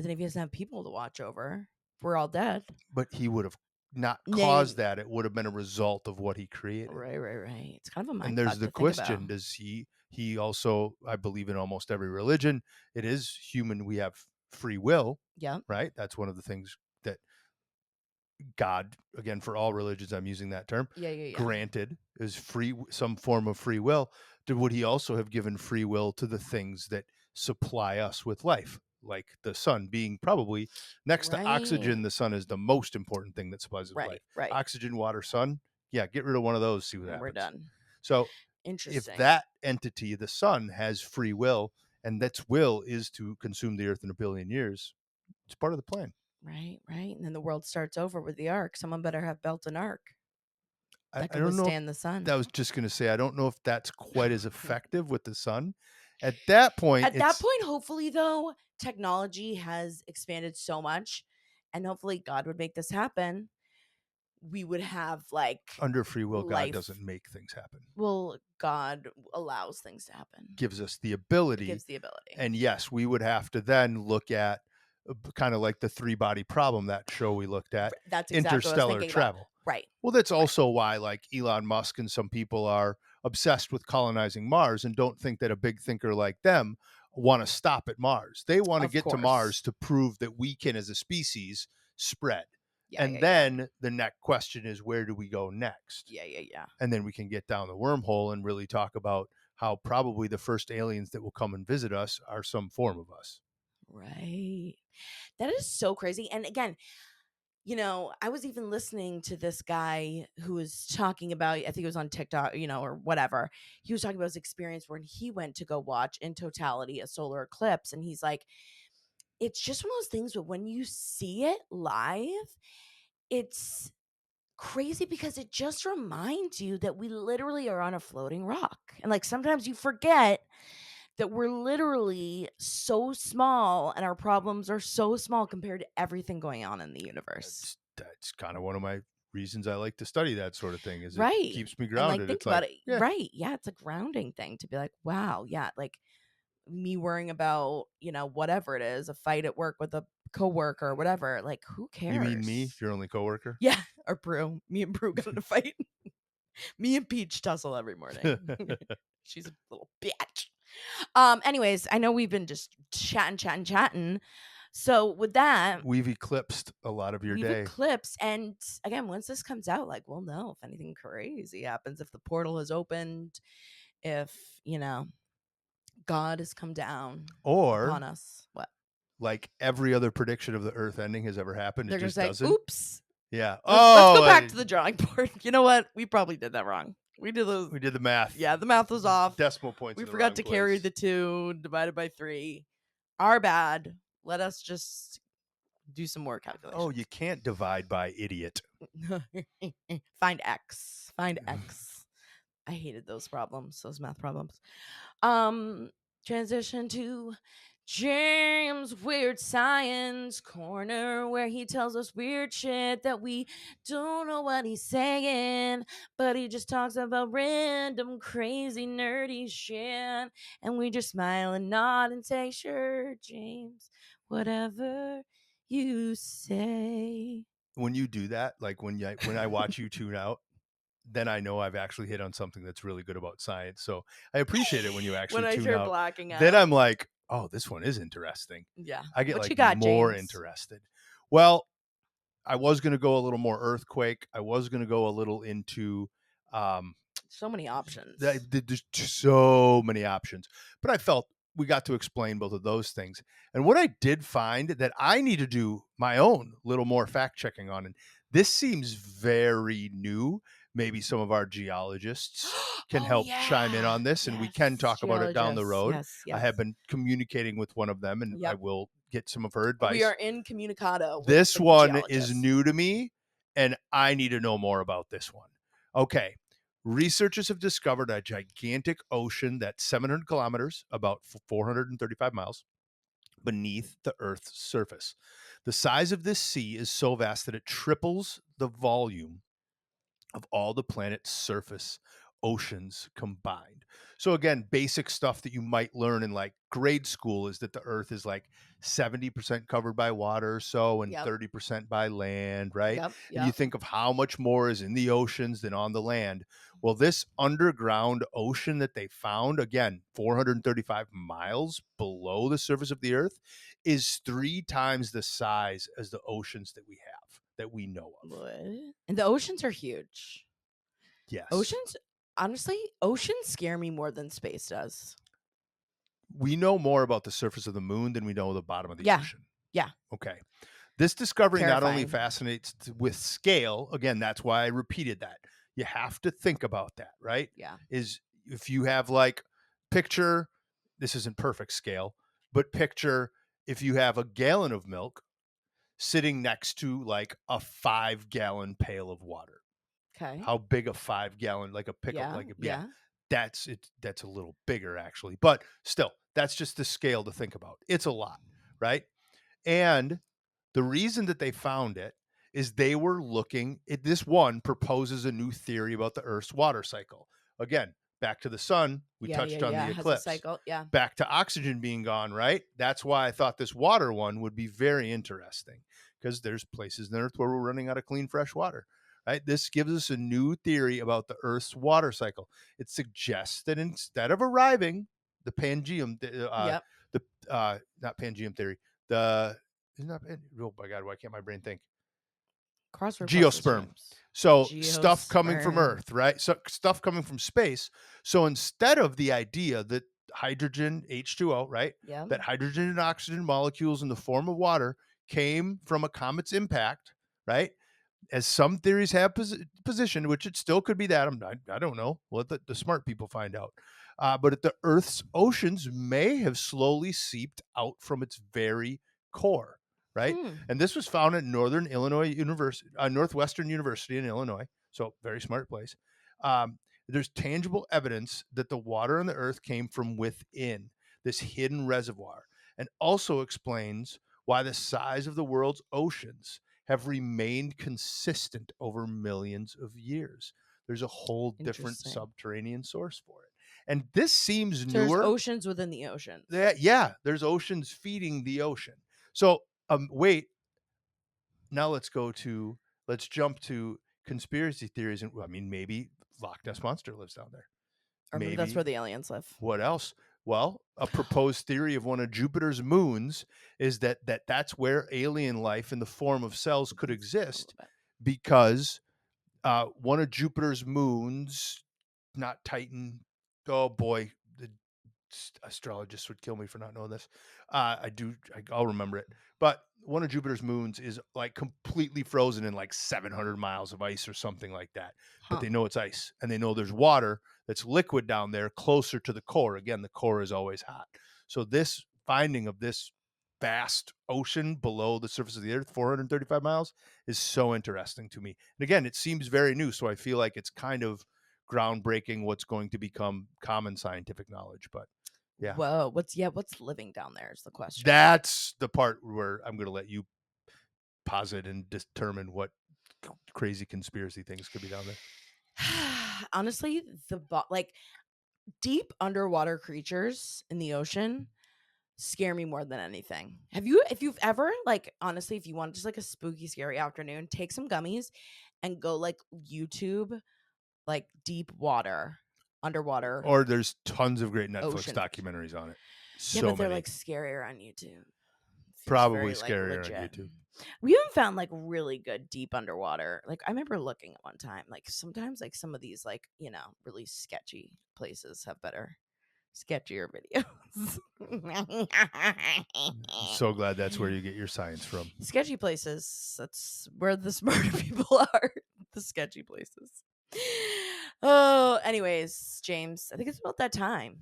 S1: then if he doesn't have people to watch over, if we're all dead.
S2: But he would have not
S1: Name.
S2: caused that. It would have been a result of what he created.
S1: Right, right, right. It's kind of a
S2: And
S1: mind
S2: there's
S1: fuck
S2: the
S1: to think about.
S2: question, does he also, I believe in almost every religion, it is human, we have free will,
S1: Yep.
S2: right? That's one of the things that God, again, for all religions, I'm using that term,
S1: Yeah, yeah, yeah.
S2: granted is free, some form of free will. Would he also have given free will to the things that supply us with life, like the sun being probably next to
S1: Right.
S2: oxygen? The sun is the most important thing that supplies us with
S1: Right,
S2: life.
S1: right.
S2: Oxygen, water, sun. Yeah, get rid of one of those, see what
S1: And we're
S2: happens.
S1: done.
S2: So if
S1: Interesting.
S2: that entity, the sun, has free will, and that's will is to consume the earth in a billion years, it's part of the plan.
S1: Right, right. And then the world starts over with the ark. Someone better have built an ark that
S2: I
S1: can
S2: don't know if
S1: withstand the sun.
S2: I was just going to say, I don't know if that's quite as effective with the sun. At that point,
S1: At that
S2: it's
S1: point, hopefully, though, technology has expanded so much, and hopefully, God would make this happen. We would have like
S2: under free will. God
S1: life.
S2: doesn't make things happen,
S1: Well, God allows things to happen.
S2: gives us the
S1: It
S2: ability.
S1: gives the ability.
S2: And yes, we would have to then look at kind of like the three body problem, that show we looked at,
S1: That's exactly what I was
S2: interstellar
S1: thinking about.
S2: travel.
S1: Right.
S2: Well, that's
S1: Right.
S2: also why, like, Elon Musk and some people are obsessed with colonizing Mars and don't think that a big thinker like them want to stop at Mars. They want to
S1: Of
S2: get to Mars
S1: course.
S2: to prove that we can, as a species, spread.
S1: Yeah,
S2: And
S1: yeah, yeah.
S2: then the next question is, where do we go next?
S1: Yeah, yeah, yeah.
S2: And then we can get down the wormhole and really talk about how probably the first aliens that will come and visit us are some form of us.
S1: Right. That is so crazy. And again, I was even listening to this guy who was talking about, I think it was on TikTok, or whatever. He was talking about his experience when he went to go watch in totality a solar eclipse. And he's like, it's just one of those things, but when you see it live, it's crazy because it just reminds you that we literally are on a floating rock. And like sometimes you forget that we're literally so small and our problems are so small compared to everything going on in the universe.
S2: That's kind of one of my reasons I like to study that sort of thing, is it
S1: Right.
S2: keeps me
S1: And like
S2: grounded.
S1: think
S2: It's
S1: about
S2: like,
S1: it.
S2: yeah,
S1: Right. Yeah, it's a grounding thing to be like, wow, yeah, like me worrying about, whatever it is, a fight at work with a coworker or whatever, like who
S2: you mean me,
S1: cares?
S2: your only coworker?
S1: Yeah, or Brew. Me and Brew got in a fight. Me and Peach tussle every morning. She's a little bitch. Anyways, I know we've been just chatting. So with that,
S2: We've eclipsed a lot of your
S1: we've
S2: day.
S1: eclipsed, and again, once this comes out, like we'll know if anything crazy happens, if the portal has opened, if God has come down upon
S2: Or
S1: us. What?
S2: like every other prediction of the earth ending has ever happened, it
S1: They're gonna
S2: just
S1: say,
S2: doesn't.
S1: oops.
S2: Yeah.
S1: Let's
S2: Oh,
S1: go back to the drawing board. You know what? We probably did that wrong. We did those.
S2: we did the math.
S1: Yeah, the math was off.
S2: Decimal points
S1: We
S2: in the
S1: forgot
S2: wrong
S1: to carry
S2: place.
S1: the 2 divided by 3. Our bad. Let us just do some more calculations.
S2: Oh, you can't divide by idiot.
S1: Find X. Find X. I hated those problems, those math problems. Transition to James Weird Science Corner, where he tells us weird shit that we don't know what he's saying, but he just talks about random, crazy, nerdy shit, and we just smile and nod and say, "Sure, James, whatever You say.
S2: When you do that, like when I watch you tune out, then I know I've actually hit on something that's really good about science. So I appreciate it when you
S1: When
S2: actually
S1: I
S2: tune
S1: start
S2: out.
S1: blacking
S2: Then
S1: out.
S2: I'm like, oh, this one is interesting.
S1: Yeah.
S2: I get
S1: What you
S2: like
S1: got,
S2: more
S1: James?
S2: interested. Well, I was going to go a little more earthquake. I was going to go a little into um,
S1: So many options.
S2: there's so many options, but I felt we got to explain both of those things. And what I did find that I need to do my own little more fact checking on, and this seems very new. Maybe some of our geologists can
S1: Oh,
S2: help chime in
S1: yeah.
S2: on this, and we can
S1: Yes.
S2: talk about it down the
S1: Geologists.
S2: road.
S1: Yes.
S2: I
S1: Yes.
S2: have been communicating with one of them, and I
S1: Yep.
S2: will get some of her
S1: We are
S2: advice.
S1: incommunicado with
S2: This
S1: the
S2: one is
S1: geologists.
S2: new to me, and I need to know more about this one. Okay. Researchers have discovered a gigantic ocean that's 700 kilometers, about 435 miles, beneath the Earth's surface. The size of this sea is so vast that it triples the volume of all the planet's surface oceans combined. So again, basic stuff that you might learn in like grade school is that the earth is like 70% covered by water or so and
S1: Yep.
S2: 30% by land, right?
S1: Yep.
S2: And you
S1: Yep.
S2: think of how much more is in the oceans than on the land. Well, this underground ocean that they found, again, 435 miles below the surface of the earth, is 3 times the size as the oceans that we have, that we know of.
S1: What? And the oceans are huge.
S2: Yes.
S1: Oceans, honestly, oceans scare me more than space does.
S2: We know more about the surface of the moon than we know the bottom of the
S1: Yeah.
S2: ocean.
S1: Yeah.
S2: Okay. This discovery not only
S1: Terrifying.
S2: fascinates with scale, again, that's why I repeated that. You have to think about that, right?
S1: Yeah.
S2: Is if you have like picture, this isn't perfect scale, but picture if you have a gallon of milk sitting next to like a 5 gallon pail of water.
S1: Okay.
S2: How big a 5 gallon, like a pickle,
S1: Yeah.
S2: like, yeah,
S1: Yeah.
S2: that's it. That's a little bigger actually, but still, that's just the scale to think about. It's a lot, right? And the reason that they found it is they were looking at this one proposes a new theory about the Earth's water cycle. Again, back to the sun, we
S1: Yeah. Yeah.
S2: touched on
S1: Yeah.
S2: the
S1: It has a
S2: eclipse.
S1: cycle. Yeah.
S2: Back to oxygen being gone, right? That's why I thought this water one would be very interesting because there's places on Earth where we're running out of clean, fresh water. Right? This gives us a new theory about the Earth's water cycle. It suggests that instead of arriving, the Pangeum,
S1: Yep.
S2: the not Pangeum theory, the isn't that oh my god, why can't my brain think?
S1: Crossword puzzles,
S2: Geosperm.
S1: James.
S2: So stuff coming from
S1: Geosperm.
S2: Earth, right? So stuff coming from space. So instead of the idea that hydrogen H2O, right?
S1: Yep.
S2: That hydrogen and oxygen molecules in the form of water came from a comet's impact, right? As some theories have positioned, which it still could be that I don't know. Let the smart people find out. But the Earth's oceans may have slowly seeped out from its very core, right?
S1: Hmm.
S2: And this was found at Northern Illinois University, Northwestern University in Illinois. So very smart place. There's tangible evidence that the water on the Earth came from within this hidden reservoir, and also explains why the size of the world's oceans have remained consistent over millions of years. There's a whole different
S1: Interesting.
S2: subterranean source for it. And this seems
S1: So there's
S2: newer.
S1: oceans within the oceans.
S2: That, yeah, there's oceans feeding the ocean. So, wait, now let's jump to conspiracy theories. And I mean, maybe Loch Ness Monster lives down there.
S1: Or maybe that's where
S2: Maybe
S1: the aliens live.
S2: what else? Well, a proposed theory of one of Jupiter's moons is that's where alien life in the form of cells could
S1: Let's go a little
S2: exist
S1: bit.
S2: because one of Jupiter's moons, not Titan. Oh boy, the astrologists would kill me for not knowing this. I'll remember it. But one of Jupiter's moons is like completely frozen in like 700 miles of ice or something like that. But
S1: Huh.
S2: they know it's ice, and they know there's water that's liquid down there closer to the core. Again, the core is always hot. So this finding of this vast ocean below the surface of the earth, 435 miles, is so interesting to me. And again, it seems very new, so I feel like it's kind of groundbreaking what's going to become common scientific knowledge. But yeah,
S1: Whoa. What's living down there is the question.
S2: that's the part where I'm going to let you posit and determine what crazy conspiracy things could be down there.
S1: Honestly, like deep underwater creatures in the ocean scare me more than anything. If you've ever, like, honestly, if you want just like a spooky, scary afternoon, take some gummies and go like YouTube, like deep water, underwater
S2: Or there's tons of great Netflix
S1: ocean.
S2: documentaries on it.
S1: Yeah,
S2: So
S1: but they're
S2: many.
S1: like scarier on YouTube. Feels
S2: Probably
S1: very like
S2: scarier on
S1: legit.
S2: YouTube.
S1: We haven't found like really good deep underwater. Like I remember looking at one time, like sometimes like some of these like, really sketchy places have better sketchier videos.
S2: So glad that's where you get your science from.
S1: Sketchy places. That's where the smarter people are. The sketchy places. Oh, anyways, James, I think it's about that time.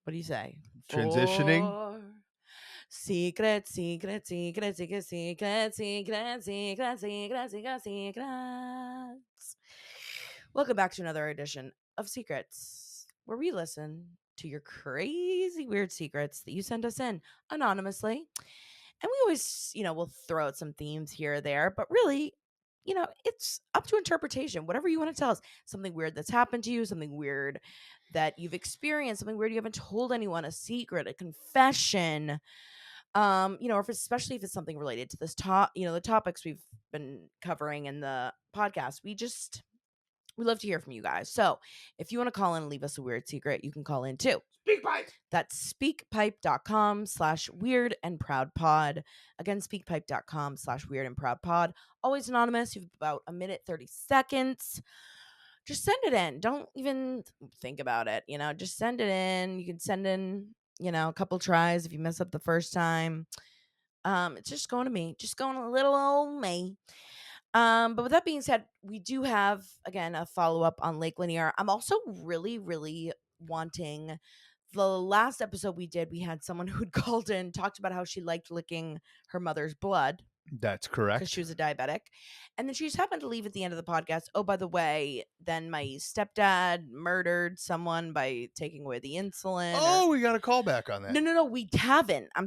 S1: What do you say?
S2: Transitioning.
S1: For secret, secret, secret, secret, secret, secret, secret, secret, secret, secrets. Welcome back to another edition of Secrets, where we listen to your crazy, weird secrets that you send us in anonymously. And we always, we'll throw out some themes here or there, but really, it's up to interpretation. Whatever you want to tell us, something weird that's happened to you, something weird that you've experienced, something weird you haven't told anyone, a secret, a confession. Or especially if it's something related to this the topics we've been covering in the podcast. We love to hear from you guys. So if you want to call in and leave us a weird secret, you can call in too.
S2: SpeakPipe.
S1: That's speakpipe.com/weird and proud pod. Again, speakpipe.com/weird and proud pod. Always anonymous. You have about a minute, 30 seconds. Just send it in. Don't even think about it. Just send it in. You can send in, a couple tries if you mess up the first time. It's just going to me. Just going to little old me. But with that being said, we do have again a follow-up on Lake Lanier. I'm also really, really wanting the last episode we did, we had someone who'd called in, talked about how she liked licking her mother's blood
S2: That's
S1: because
S2: correct.
S1: she was a diabetic. And then she just happened to leave at the end of the podcast. Oh, by the way, then my stepdad murdered someone by taking away the insulin.
S2: Oh, we got a callback on that.
S1: No, we haven't. We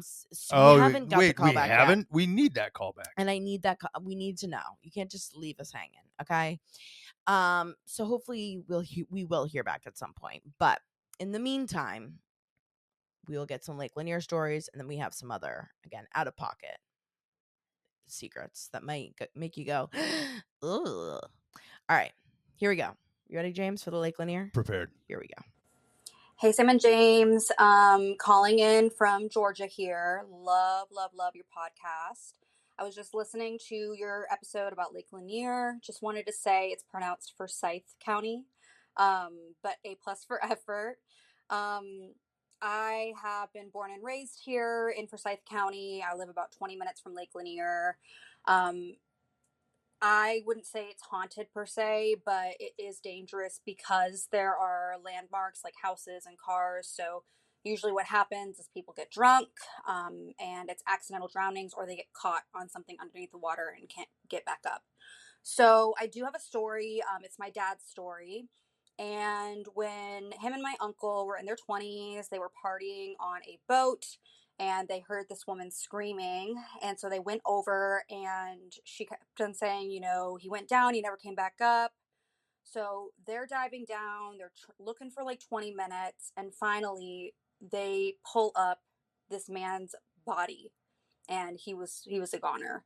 S2: Oh,
S1: haven't got the
S2: wait, we
S1: callback yet.
S2: haven't? We need that callback.
S1: And I need that. We need to know. You can't just leave us hanging, okay? So hopefully we will hear back at some point. But in the meantime, we will get some Lake Lanier stories, and then we have some other, again, out of pocket secrets that might make you go, ugh. All right, here we go. You ready, James, for the Lake Lanier?
S2: Prepared.
S1: Here we go.
S3: Hey, Sam and James, calling in from Georgia here. Love your podcast. I was just listening to your episode about Lake Lanier. Just wanted to say it's pronounced Forsyth County, but A+ for effort. I have been born and raised here in Forsyth County. I live about 20 minutes from Lake Lanier. I wouldn't say it's haunted per se, but it is dangerous because there are landmarks like houses and cars. So usually what happens is people get drunk, and it's accidental drownings, or they get caught on something underneath the water and can't get back up. So I do have a story. It's my dad's story. And when him and my uncle were in their 20s, they were partying on a boat and they heard this woman screaming. And so they went over and she kept on saying, he went down, he never came back up. So they're diving down, they're looking for like 20 minutes. And finally, they pull up this man's body and he was a goner.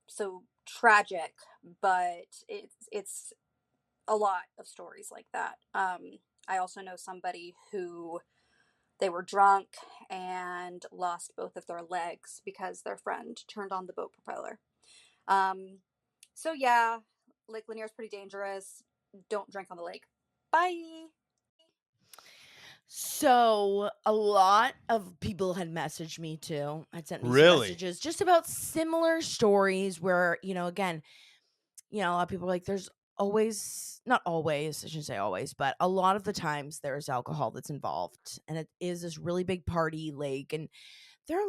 S3: So tragic, but it's a lot of stories like that. I also know somebody who they were drunk and lost both of their legs because their friend turned on the boat propeller. So yeah, Lake Lanier is pretty dangerous. Don't drink on the lake. Bye.
S1: So a lot of people had messaged me too. Had sent me some
S2: Really?
S1: messages just about similar stories where, again, a lot of people are like, there's always, not always, I shouldn't say always, but a lot of the times there's alcohol that's involved. And it is this really big party lake. And there,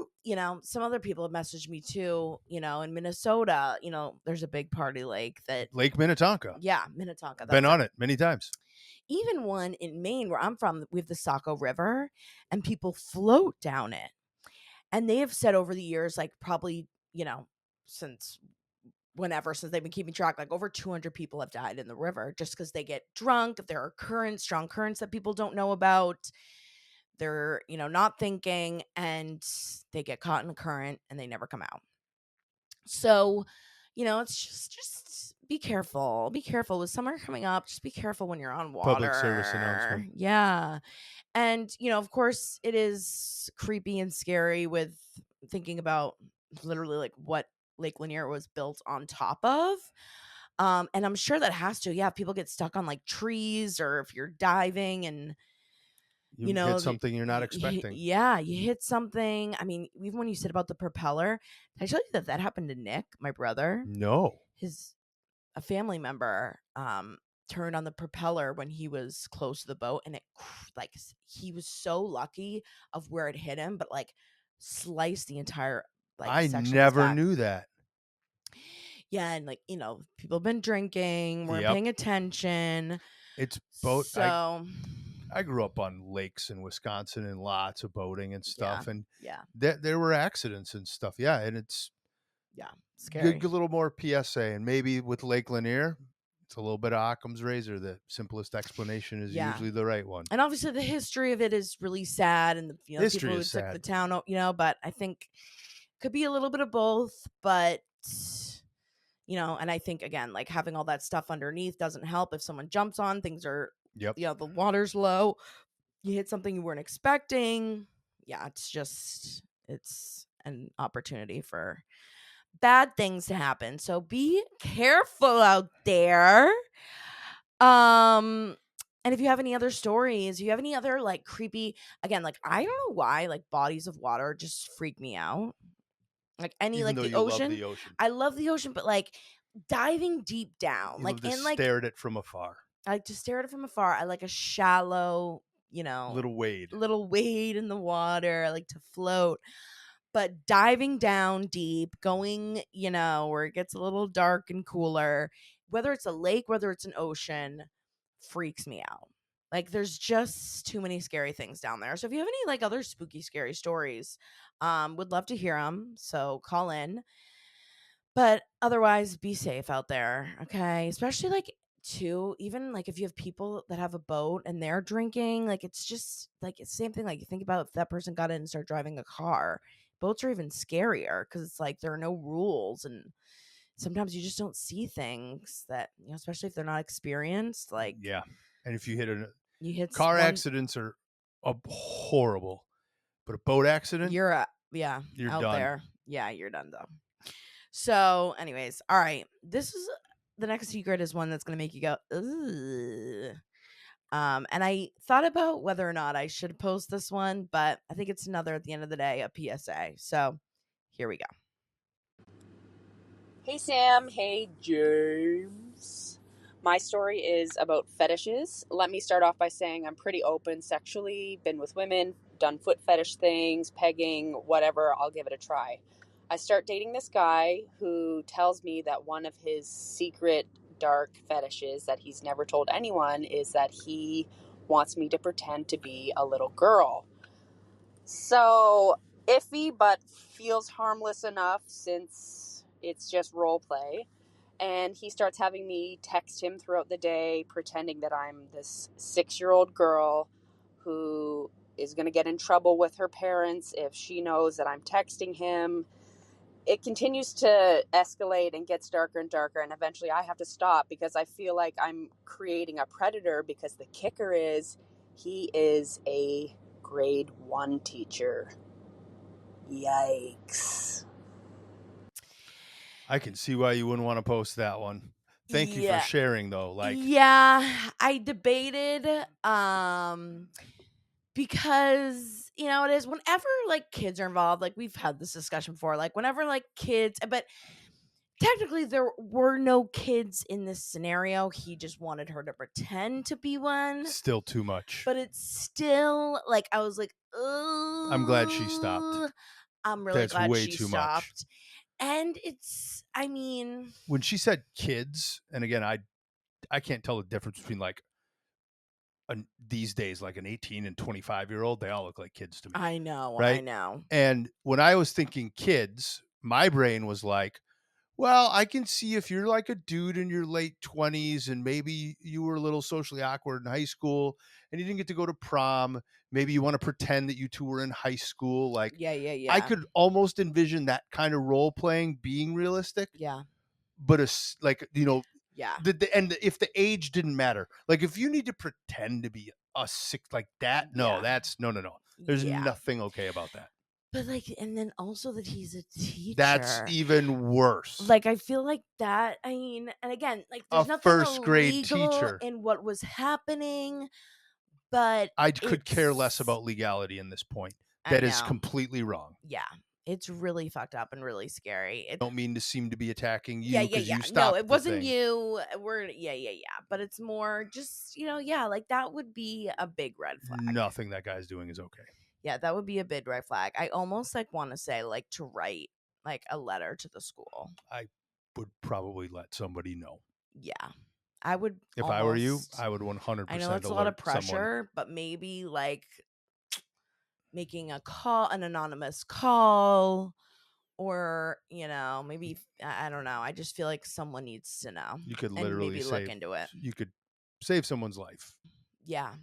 S1: some other people have messaged me too, in Minnesota, there's a big party lake that.
S2: Lake Minnetonka.
S1: Yeah, Minnetonka.
S2: Been on it many times.
S1: Even one in Maine where I'm from, we have the Saco River and people float down it. And they have said over the years, like probably, since they've been keeping track, like over 200 people have died in the river just because they get drunk. If there are strong currents that people don't know about, they're, not thinking, and they get caught in a current and they never come out. So, it's just be careful. Be careful with summer coming up. Just be careful when you're on
S2: Public service announcement.
S1: water. Yeah. And, of course, it is creepy and scary with thinking about literally like what Lake Lanier was built on top of. And I'm sure that has to, if people get stuck on like trees, or if you're diving and
S2: You hit something you're not expecting.
S1: you hit something. I mean, even when you said about the propeller, did I tell you that happened to Nick, my brother?
S2: No.
S1: A family member turned on the propeller when he was close to the boat, and it like he was so lucky of where it hit him, but like sliced the entire
S2: I
S1: section of his
S2: never
S1: back.
S2: knew that.
S1: Yeah, and people have been drinking, weren't paying attention.
S2: It's boat.
S1: So
S2: I grew up on lakes in Wisconsin and lots of boating and stuff, and
S1: yeah,
S2: there were accidents and stuff. Yeah, and it's
S1: scary.
S2: good little more PSA, and maybe with Lake Lanier, it's a little bit of Occam's razor. The simplest explanation is usually the right one.
S1: And obviously, the history of it is really sad, and
S2: history
S1: people who
S2: is
S1: took
S2: sad.
S1: the town, but I think could be a little bit of both. But and I think again, like having all that stuff underneath doesn't help. If someone jumps on, things are the water's low, you hit something you weren't expecting. Yeah, it's an opportunity for bad things to happen. So be careful out there. And if you have any other stories, you have any other like creepy, again, like I don't know why like bodies of water just freak me out. Like
S2: Even
S1: like
S2: though
S1: the
S2: you
S1: ocean.
S2: love the ocean.
S1: I love the ocean, but like diving deep down,
S2: You
S1: like
S2: love to
S1: in like
S2: stare at it from afar.
S1: I like to stare at it from afar. I like a shallow,
S2: Little wade
S1: in the water. I like to float. But diving down deep, going, where it gets a little dark and cooler, whether it's a lake, whether it's an ocean, freaks me out. Like there's just too many scary things down there. So if you have any like other spooky, scary stories, would love to hear them. So call in. But otherwise, be safe out there, okay? Especially like too, even like if you have people that have a boat and they're drinking, like it's just like it's the same thing. Like you think about if that person got in and started driving a car. Boats are even scarier because it's like there are no rules, and sometimes you just don't see things that especially if they're not experienced. Like
S2: and if you hit
S1: car
S2: accidents are horrible, but a boat accident,
S1: you're
S2: out
S1: done.
S2: There.
S1: Yeah, you're done though. So, anyways, all right. This is the next secret is one that's gonna make you go, ugh. And I thought about whether or not I should post this one, but I think it's another at the end of the day, a PSA. So here we go.
S4: Hey Sam, hey James. My story is about fetishes. Let me start off by saying I'm pretty open sexually, been with women, done foot fetish things, pegging, whatever, I'll give it a try. I start dating this guy who tells me that one of his secret dark fetishes that he's never told anyone is that he wants me to pretend to be a little girl. So iffy, but feels harmless enough since it's just role play. And he starts having me text him throughout the day, pretending that I'm this 6-year-old girl who is going to get in trouble with her parents if she knows that I'm texting him. It continues to escalate and gets darker and darker, and eventually I have to stop because I feel like I'm creating a predator, because the kicker is he is a grade 1 teacher. Yikes.
S2: I can see why you wouldn't want to post that one. Thank you for sharing though. Like
S1: I debated because it is whenever like kids are involved, like we've had this discussion before, like whenever like kids, but technically there were no kids in this scenario. He just wanted her to pretend to be one.
S2: Still too much.
S1: But it's still like I was like, oh,
S2: I'm glad she stopped.
S1: I'm really
S2: That's
S1: glad
S2: way
S1: she
S2: too
S1: stopped.
S2: much.
S1: And it's, I mean,
S2: when she said kids, and again, I can't tell the difference between like these days, like an 18 and 25-year-old, they all look like kids to me.
S1: I know,
S2: right?
S1: I know.
S2: And when I was thinking kids, my brain was like, Well, I can see if you're like a dude in your late 20s and maybe you were a little socially awkward in high school and you didn't get to go to prom. Maybe you want to pretend that you two were in high school. Like,
S1: Yeah, yeah,
S2: I
S1: yeah.
S2: could almost envision that kind of role playing being realistic,
S1: Yeah.
S2: but like,
S1: Yeah.
S2: and if the age didn't matter, like if you need to pretend to be a sick like that, no,
S1: Yeah.
S2: that's no. There's
S1: Yeah.
S2: nothing okay about that.
S1: But like, and then also that he's a teacher.
S2: That's even worse.
S1: Like, I feel like that. I mean, and again, like,
S2: A
S1: there's nothing
S2: first grade
S1: illegal
S2: teacher.
S1: in what was happening, but
S2: I could care less
S1: it's-
S2: about legality in this point.
S1: I
S2: That is
S1: know.
S2: completely wrong.
S1: Yeah, it's really fucked up and really scary.
S2: I don't mean to seem to be attacking
S1: Yeah,
S2: you
S1: yeah,
S2: because
S1: yeah.
S2: you
S1: No,
S2: stopped
S1: it
S2: the
S1: wasn't
S2: thing.
S1: you. Yeah, yeah, yeah. But it's more just, yeah, like that would be a big red flag.
S2: Nothing that guy's doing is okay.
S1: Yeah, that would be a big red flag. I almost like want to say like to write like a letter to the school.
S2: I would probably let somebody know.
S1: Yeah. I would
S2: If I were you, I would 100%
S1: I know that's a lot of
S2: alert
S1: pressure,
S2: someone.
S1: but maybe like making a call, an anonymous call, or maybe I don't know. I just feel like someone needs to know.
S2: You could
S1: And
S2: literally
S1: maybe look into it.
S2: You could save someone's life.
S1: Yeah.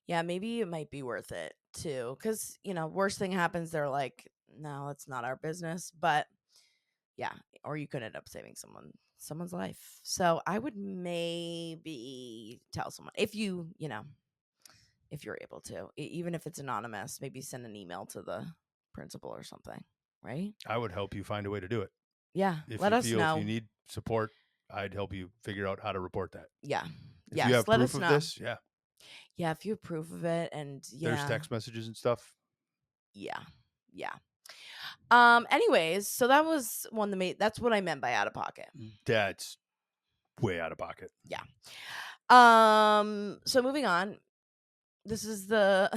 S1: Yeah, maybe it might be worth it too. Because, worst thing happens, they're like, no, it's not our business. But yeah, or you could end up saving someone's life. So I would maybe tell someone if if you're able to, even if it's anonymous, maybe send an email to the principal or something, right?
S2: I would help you find a way to do it.
S1: Yeah,
S2: If
S1: let
S2: you
S1: us
S2: feel
S1: know.
S2: if you need support, I'd help you figure out how to report that.
S1: Yeah.
S2: If you have
S1: let
S2: proof
S1: us
S2: of
S1: know.
S2: this, yeah.
S1: Yeah, if you have proof of it, and
S2: There's text messages and stuff.
S1: Yeah. Yeah. Anyways, so that was that's what I meant by out of pocket.
S2: That's way out of pocket.
S1: Yeah. So moving on. This is the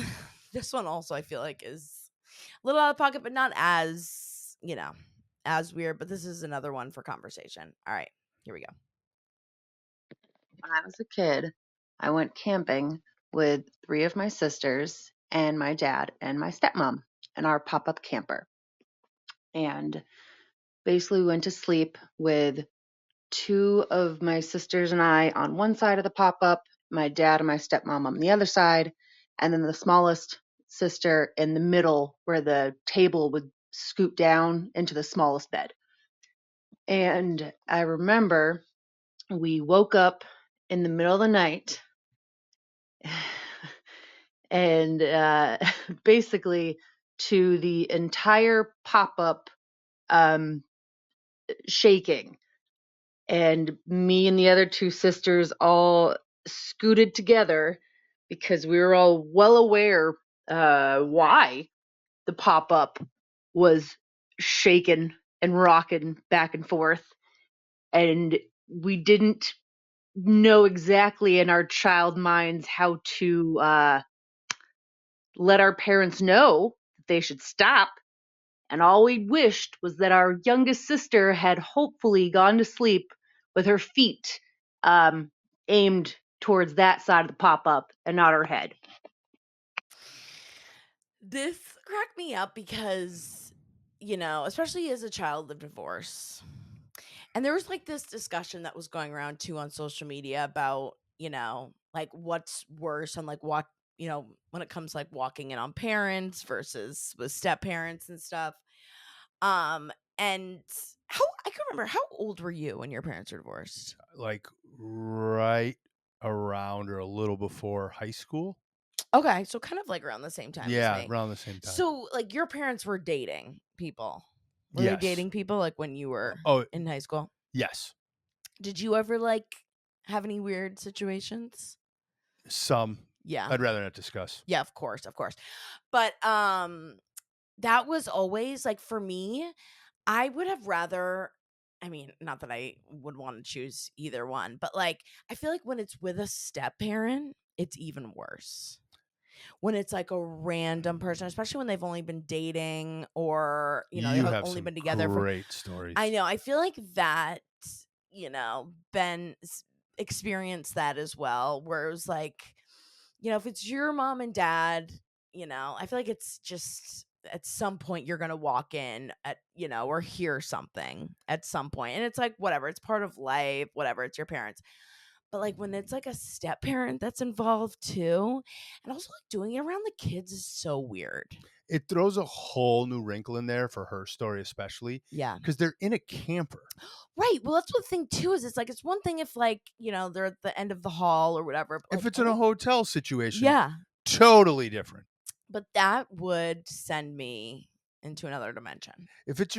S1: this one also I feel like is a little out of pocket, but not as, as weird, but this is another one for conversation. All right, here we go.
S5: When I was a kid, I went camping with 3 of my sisters and my dad and my stepmom in our pop-up camper. And basically we went to sleep with 2 of my sisters and I on one side of the pop-up, my dad and my stepmom on the other side, and then the smallest sister in the middle where the table would scoot down into the smallest bed. And I remember we woke up in the middle of the night and basically to the entire pop-up shaking, and me and the other 2 sisters all scooted together because we were all well aware why the pop-up was shaking and rocking back and forth, and we didn't know exactly in our child minds how to let our parents know that they should stop. And all we wished was that our youngest sister had hopefully gone to sleep with her feet aimed towards that side of the pop-up and not her head.
S1: This cracked me up because, especially as a child of divorce. And there was like this discussion that was going around too on social media about, like what's worse and like what, when it comes like walking in on parents versus with step parents and stuff. And I can remember, how old were you when your parents were divorced?
S2: Like right around or a little before high school.
S1: Okay, so kind of like around the same time as me.
S2: Around the same time.
S1: So like your parents were dating people. Were
S2: Yes.
S1: they dating people like when you were in high school?
S2: Yes.
S1: Did you ever like have any weird situations?
S2: Some.
S1: Yeah.
S2: I'd rather not discuss.
S1: Yeah, of course. But that was always like, for me, I would have rather, I mean, not that I would want to choose either one, but like I feel like when it's with a step parent, it's even worse. When it's like a random person, especially when they've only been dating or, they've
S2: have
S1: only
S2: some
S1: been together
S2: great stories.
S1: I know. I feel like that, Ben experienced that as well, where it was like, if it's your mom and dad, I feel like it's just at some point you're gonna walk in at, or hear something at some point. And it's like, whatever, it's part of life, whatever, it's your parents. But like when it's like a step parent that's involved too, and also like doing it around the kids is so weird.
S2: It throws a whole new wrinkle in there for her story, especially.
S1: Yeah.
S2: Because they're in a camper.
S1: Right. Well, that's what the thing too is. It's like, it's one thing if like, they're at the end of the hall or whatever. But
S2: If
S1: like,
S2: it's in a hotel situation,
S1: yeah.
S2: totally different.
S1: But that would send me into another dimension.
S2: If it's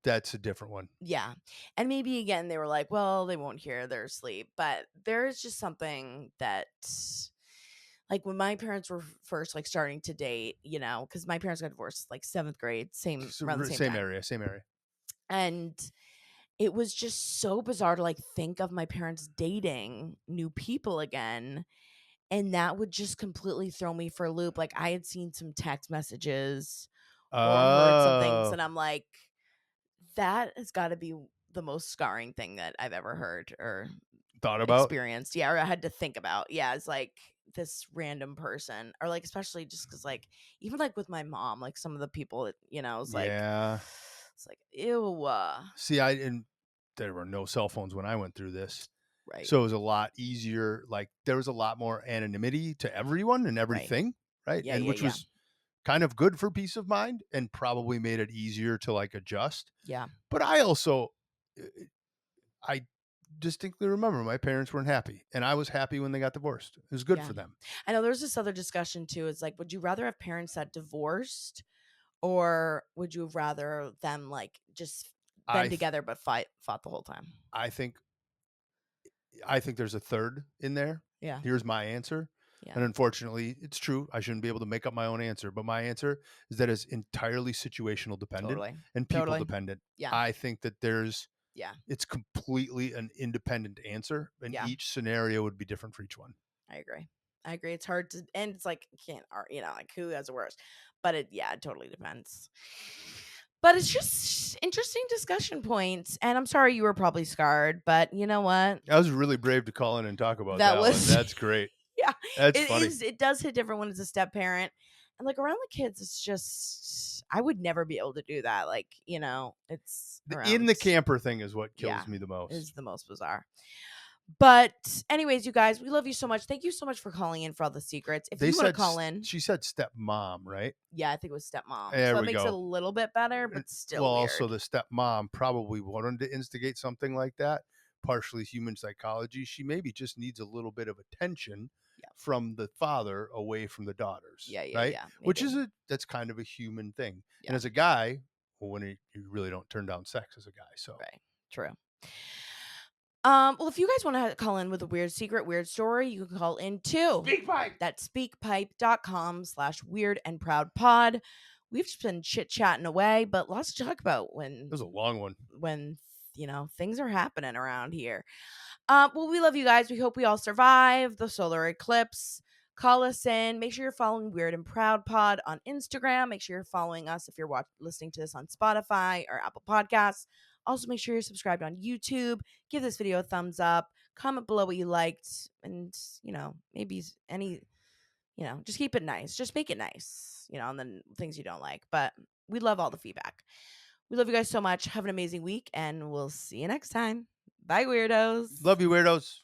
S2: that's a different one.
S1: Yeah. And maybe again, they were like, well, they won't hear their sleep. But there's just something that, like when my parents were first like starting to date, because my parents got divorced like 7th grade, around the same time.
S2: Same area.
S1: And it was just so bizarre to like think of my parents dating new people again. And that would just completely throw me for a loop. Like I had seen some text messages or heard some things, and I'm like, that has got to be the most scarring thing that I've ever heard or
S2: thought about,
S1: experienced. Yeah, or I had to think about. Yeah, it's like this random person, or like especially just because like even like with my mom, like some of the people that it's like, it's like ew.
S2: See, there were no cell phones when I went through this.
S1: Right.
S2: So it was a lot easier. Like there was a lot more anonymity to everyone and everything. Right.
S1: Yeah,
S2: and which was kind of good for peace of mind and probably made it easier to like adjust.
S1: Yeah.
S2: But I distinctly remember my parents weren't happy, and I was happy when they got divorced. It was good for them.
S1: I know there's this other discussion too. It's like, would you rather have parents that divorced, or would you rather them like just been together but fought the whole time?
S2: I think there's a third in there.
S1: Yeah.
S2: Here's my answer.
S1: Yeah.
S2: And unfortunately, it's true. I shouldn't be able to make up my own answer, but my answer is that it's entirely situational dependent and people dependent.
S1: Yeah.
S2: I think that it's completely an independent answer, and each scenario would be different for each one.
S1: I agree. It's hard to, and it's like, can't, like who has it worse, but it totally depends. But it's just interesting discussion points, and I'm sorry you were probably scarred, but you know what?
S2: I was really brave to call in and talk about that one. That's great.
S1: Yeah,
S2: that's funny.
S1: It does hit different when it's a step parent, and like around the kids, it's just I would never be able to do that. Like it's
S2: in the camper thing is what kills me the most.
S1: Is the most bizarre. But anyways, you guys, we love you so much. Thank you so much for calling in for all the secrets. If you want to call in,
S2: she said stepmom, right?
S1: Yeah, I think it was stepmom.
S2: There
S1: so that
S2: we
S1: makes
S2: go.
S1: it a little bit better, but still.
S2: Well,
S1: weird.
S2: Also the stepmom probably wanted to instigate something like that. Partially human psychology. She maybe just needs a little bit of attention from the father away from the daughters.
S1: Yeah,
S2: right?
S1: Yeah,
S2: which is that's kind of a human thing.
S1: Yeah.
S2: And as a guy, when you really don't turn down sex as a guy. So
S1: right, true. Well, if you guys want to call in with a weird secret, weird story, you can call in too.
S2: SpeakPipe.
S1: That's speakpipe.com/weirdandproudpod. We've just been chit-chatting away, but lots to talk about when
S2: it was a long one.
S1: When things are happening around here. Well, we love you guys. We hope we all survive the solar eclipse. Call us in. Make sure you're following Weird and Proud Pod on Instagram. Make sure you're following us if you're listening to this on Spotify or Apple Podcasts. Also, make sure you're subscribed on YouTube. Give this video a thumbs up. Comment below what you liked. And, maybe just keep it nice. Just make it nice, and then things you don't like. But we love all the feedback. We love you guys so much. Have an amazing week, and we'll see you next time. Bye, weirdos.
S2: Love you, weirdos.